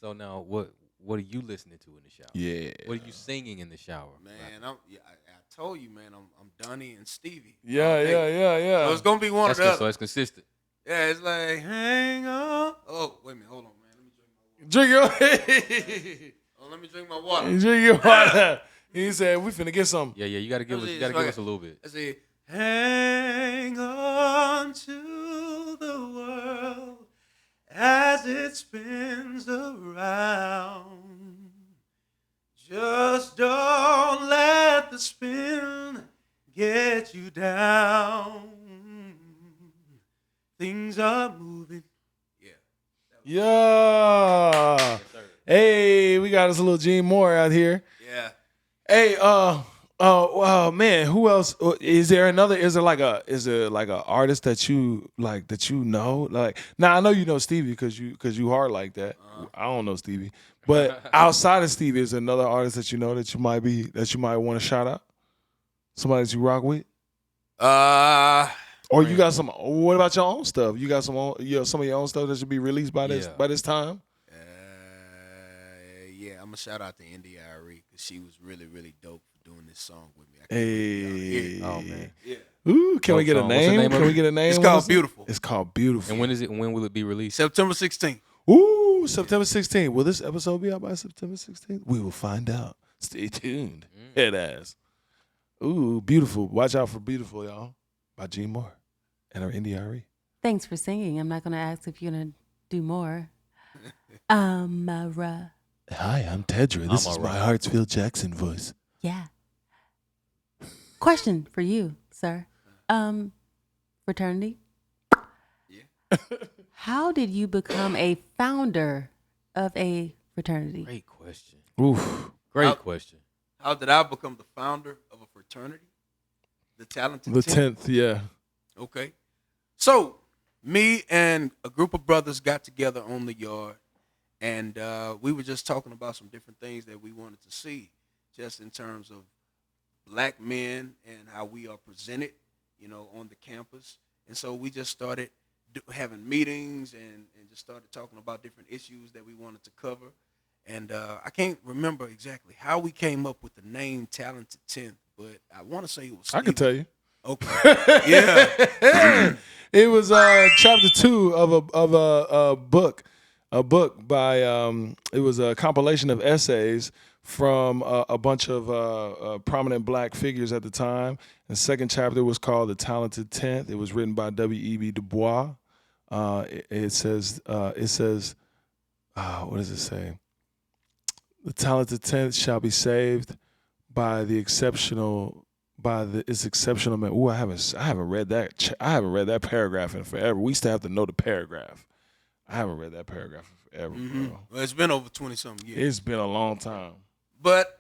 So now, what are you listening to in the shower? Yeah. What are you singing in the shower? Man, I told you, man, I'm Donnie and Stevie. Yeah. So it's gonna be one That's of the good, so it's consistent. Yeah, it's like, hang on. Oh, wait a minute, hold on, man. Let me drink my water. Drink your water. He said, we finna get something. Yeah, you gotta give us a little bit. I say, hang on to the world as it spins around. Just don't let the spin get you down. Things are moving. Yeah. Hey, we got us a little Gene Moore out here. Yeah. Hey, Oh man, who else? Is there another? Is there like a artist that you like that you know? Like now, I know you know Stevie because you hard like that. I don't know Stevie, but outside of Stevie, is there another artist that you know that you might want to shout out? Somebody that you rock with, or you got some? What about your own stuff? You got some of your own stuff that should be released by this time. Yeah, I'm gonna shout out to India Ari because she was really, really dope for doing this song with me. Hey, Oh man. Yeah. Ooh, can we get a What's the name? name of Can it? we get a name? It's What called is it? Beautiful. It's called Beautiful. And when is it? When will it be released? September 16th. Ooh, September 16th. Will this episode be out by September 16th? We will find out. Stay tuned. Head ass. Ooh, Beautiful. Watch out for Beautiful, y'all. By G Moore and our Indie RE. Thanks for singing. I'm not going to ask if you're going to do more. Hi, I'm Tedra. This is my Hartsfield Jackson voice. Yeah. Question for you, sir. Fraternity? Yeah. How did you become a founder of a fraternity? Great question. Oof. Great question. How did I become the founder of a fraternity? The Talented The 10th. 10th, yeah. Okay. So, me and a group of brothers got together on the yard, and we were just talking about some different things that we wanted to see, just in terms of black men and how we are presented, on the campus. And so we just started having meetings and just started talking about different issues that we wanted to cover. And I can't remember exactly how we came up with the name Talented 10th, but I want to say it was Steve. I can tell you. Okay. Yeah. It was chapter 2 of a book. A book by it was a compilation of essays from a bunch of prominent black figures at the time. The second chapter was called The Talented 10th. It was written by W.E.B. Du Bois. It says, what does it say? The talented 10th shall be saved by its exceptional man. Ooh, I haven't read that. I haven't read that paragraph in forever. We used to have to know the paragraph. I haven't read that paragraph in forever, bro. Well, it's been over 20-something years. It's been a long time. But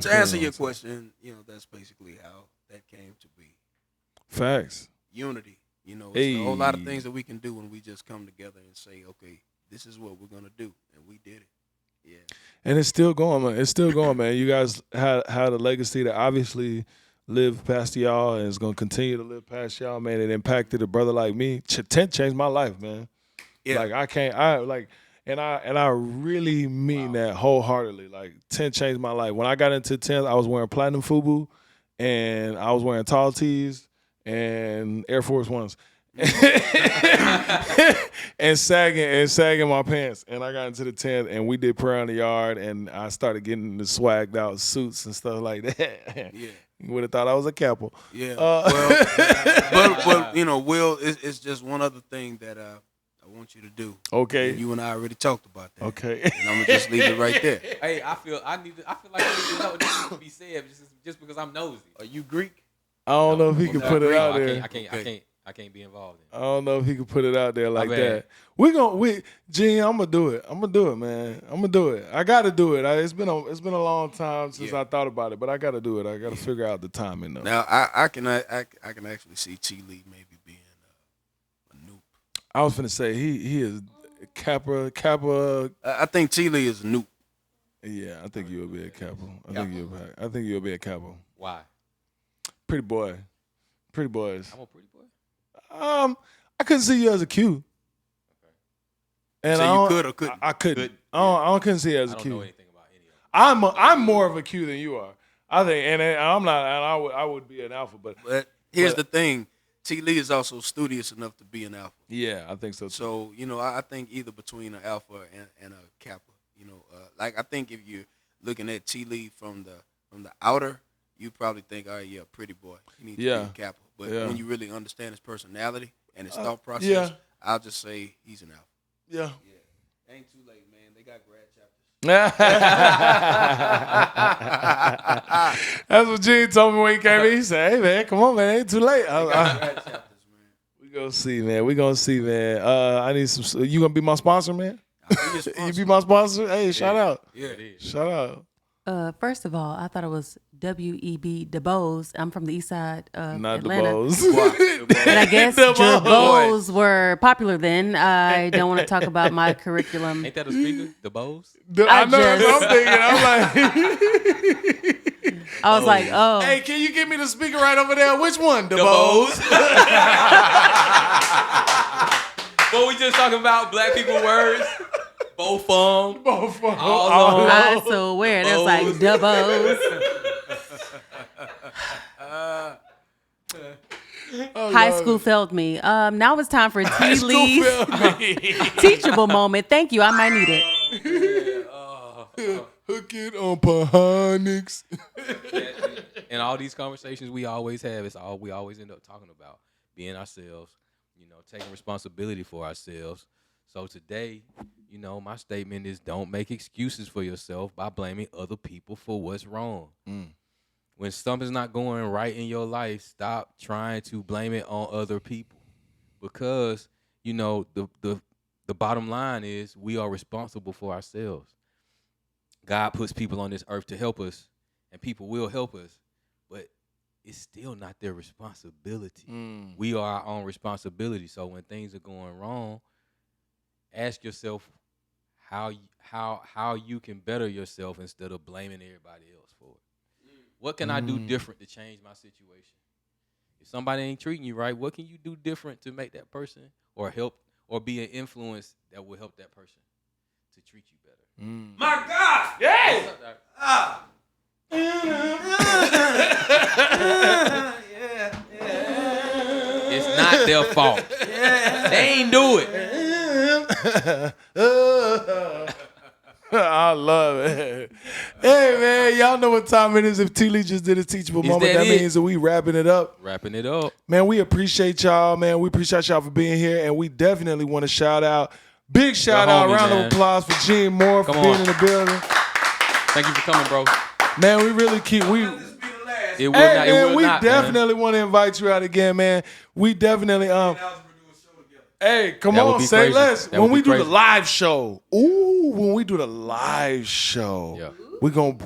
to answer your question, that's basically how that came to be. Facts. Unity. It's a whole lot of things that we can do when we just come together and say, okay, this is what we're going to do. And we did it. Yeah. And it's still going, man. It's still going, man. You guys had a legacy that obviously lived past y'all and is going to continue to live past y'all, man. It impacted a brother like me. 10th changed my life, man. Yeah. And I really mean that wholeheartedly. Like 10th changed my life. When I got into 10th, I was wearing platinum FUBU and I was wearing tall tees and Air Force Ones. and sagging my pants. And I got into the 10th and we did prayer in the yard and I started getting the swagged out suits and stuff like that. Yeah. You would have thought I was a capo. Yeah. But Will, it's just one other thing that I want you to do. Okay. And you and I already talked about that. Okay. And I'm gonna just leave it right there. Hey, I feel like I need to know this needs to be said just because I'm nosy. Are you Greek? I don't know if he can put it out there. I can't be involved in it. I don't know if he can put it out there like bad. that. Gene, I'm gonna do it. I'm gonna do it, man. I'm gonna do it. I gotta do it. It's been a long time since I thought about it, but I gotta do it. I gotta figure out the timing though. Now I can actually see TLee maybe being a noob. I was finna say he is Kappa. I think TLee is a noob. Yeah, I think you'll be a Kappa. I think you'll be a Kappa. Why? Pretty boy. Pretty boys. I'm a pretty boy. I couldn't see you as a Q. And so you could or couldn't? I couldn't. I couldn't see you as a I don't Q. know anything about any of them. I'm more of a Q than you are. I think, and I'm not. And I would be an alpha, but here's the thing: TLee is also studious enough to be an alpha. Yeah, I think so too. So I think either between an alpha and a kappa. Like I think if you're looking at TLee from the outer, you probably think, all right, yeah, pretty boy. He needs to be a kappa. But when you really understand his personality and his thought process, I'll just say he's an alpha. Yeah. Ain't too late, man. They got grad chapters. That's what Gene told me when he came in. He said, "Hey man, come on, man, ain't too late." Grad chapters, man. We gonna see, man. I need some. You gonna be my sponsor, man? You be my sponsor? Hey, shout out. Yeah. Shout out. First of all, I thought it was W.E.B. DeBose. I'm from the east side of Not the Atlanta. bows. And I guess DeBose were popular then. I don't want to talk about my curriculum. Ain't that a speaker? The Bose? I know that's what I'm thinking. I'm like, I was like, oh. hey, can you give me the speaker right over there? Which one? The bows. What we just talking about? Black people words? Both of them. Both of 'em. All of 'em. I was so weird. It was like DeBose. High school failed me. Now it's time for TLee's Teachable moment. Thank you. I might need it. Hook it on Pahonix. And all these conversations we always have, it's all we always end up talking about. Being ourselves, taking responsibility for ourselves. So today, my statement is don't make excuses for yourself by blaming other people for what's wrong. When something's not going right in your life, stop trying to blame it on other people. Because, the bottom line is we are responsible for ourselves. God puts people on this earth to help us, and people will help us, but it's still not their responsibility. We are our own responsibility. So when things are going wrong, ask yourself how you can better yourself instead of blaming everybody else for it. What can I do different to change my situation? If somebody ain't treating you right, what can you do different to make that person or help or be an influence that will help that person to treat you better? My God! Yay! It's not their fault. They ain't do it. I love it. Hey, man, y'all know what time it is. If TLee just did a teachable moment, that means that we wrapping it up. Wrapping it up. Man, we appreciate y'all, man. We appreciate y'all for being here, and we definitely want to shout out. Big shout out, round of applause for Gene Moore for being in the building. Thank you for coming, bro. Man, we really keep we definitely want to invite you out again, man. We definitely hey, come on, say less. When we do the live show. When we do the live show. We gonna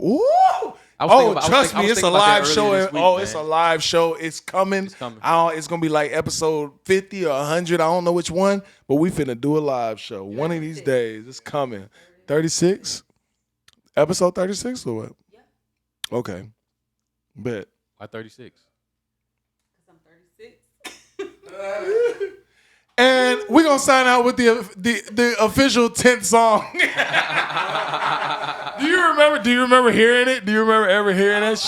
trust me, it's a live show. It's a live show. It's coming. It's gonna be like episode 50 or 100. I don't know which one, but we finna do a live show. One of these days, it's coming. 36? Episode 36 or what? Yeah. Okay. Bet. Why 36? Because I'm 36. And we're gonna sign out with the official 10th song. Do you remember hearing it? Do you remember ever hearing that?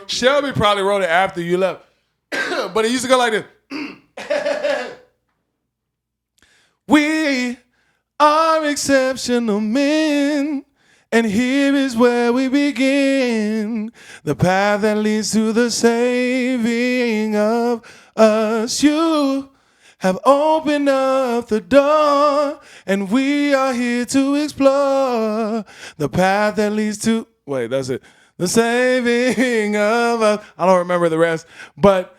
Shelby probably wrote it after you left. But it used to go like this. We are exceptional men, and here is where we begin. The path that leads to the saving of us. You have opened up the door, and we are here to explore the path that leads to, wait, that's it. The saving of us. I don't remember the rest. But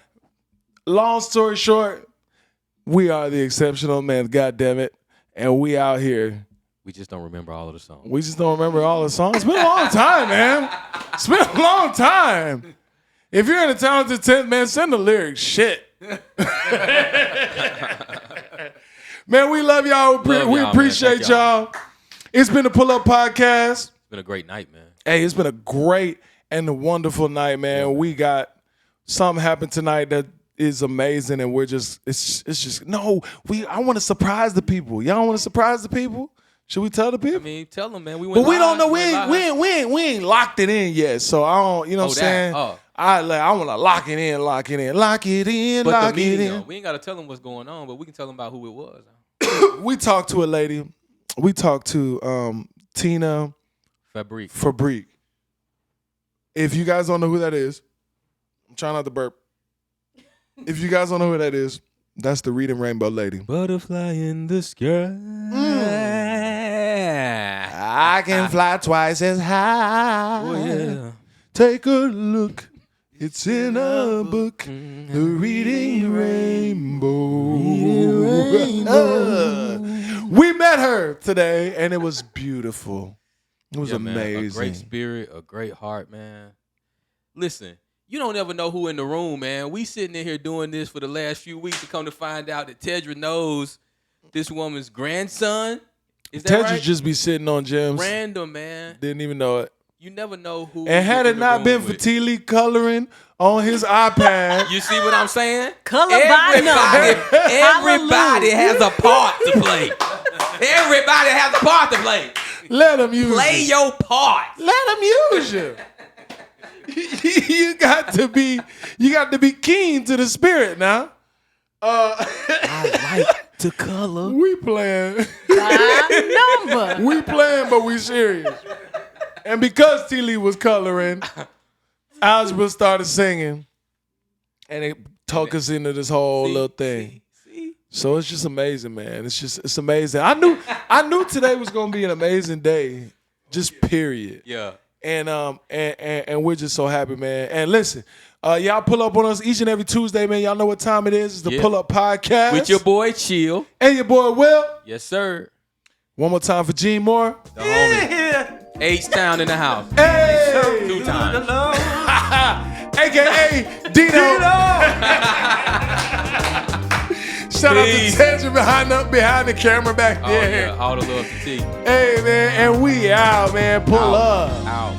long story short, we are the exceptional men, God damn it. And we out here. We just don't remember all of the songs. We just don't remember all the songs. It's been a long time, man. It's been a long time. If you're in the talented 10th, man, send the lyrics. Shit. Man, we love y'all. We appreciate y'all. It's been a Pull Up Podcast. It's been a great night, man. Hey, it's been a great and a wonderful night, man. Yeah. We got something happen tonight that is amazing, and we're just I want to surprise the people. Y'all want to surprise the people? Should we tell the people? I mean, tell them, man. But we don't know. We ain't locked it in yet. So I don't. You know what I'm saying? I want to lock it in. But we ain't got to tell them what's going on, but we can tell them about who it was. We talked to a lady. We talked to Tina Fabrique. If you guys don't know who that is, I'm trying not to burp. If you guys don't know who that is, that's the Reading Rainbow lady. Butterfly in the sky. I can fly twice as high. Oh, yeah. Take a look. It's in a book. The Reading Rainbow. We met her today, and it was beautiful. It was Man, amazing. a great spirit, a great heart, man. Listen, you don't ever know who in the room, man. We sitting in here doing this for the last few weeks to come to find out that Tedra knows this woman's grandson. Is that Tedra right? just be sitting on gems. Random, man. Didn't even know it. You never know who. And had it not been for TLee coloring on his iPad, You see what I'm saying? Color by number. Everybody has a part to play. Everybody has a part to play. let him use Play you. your part. Let him use you. You got to be keen to the spirit now. I like to color. We playing. By number. We playing, but we serious. And because TLee was coloring, Algebra started singing, and it took us into this whole little thing. See? So it's just amazing, man. It's amazing. I knew today was gonna be an amazing day, just period. Yeah. And we're just so happy, man. And listen, y'all pull up on us each and every Tuesday, man. Y'all know what time it is. It's the Pull Up Podcast With your boy Chill. and your boy Will. Yes, sir. One more time for Gene Moore. The homie. H-Town in the house. Hey, 2 times. AKA Dino. Shout out to Peace. Tedra behind the camera back Oh, there. yeah. All the love to T. Hey, man, and we out, man. Pull up. Out.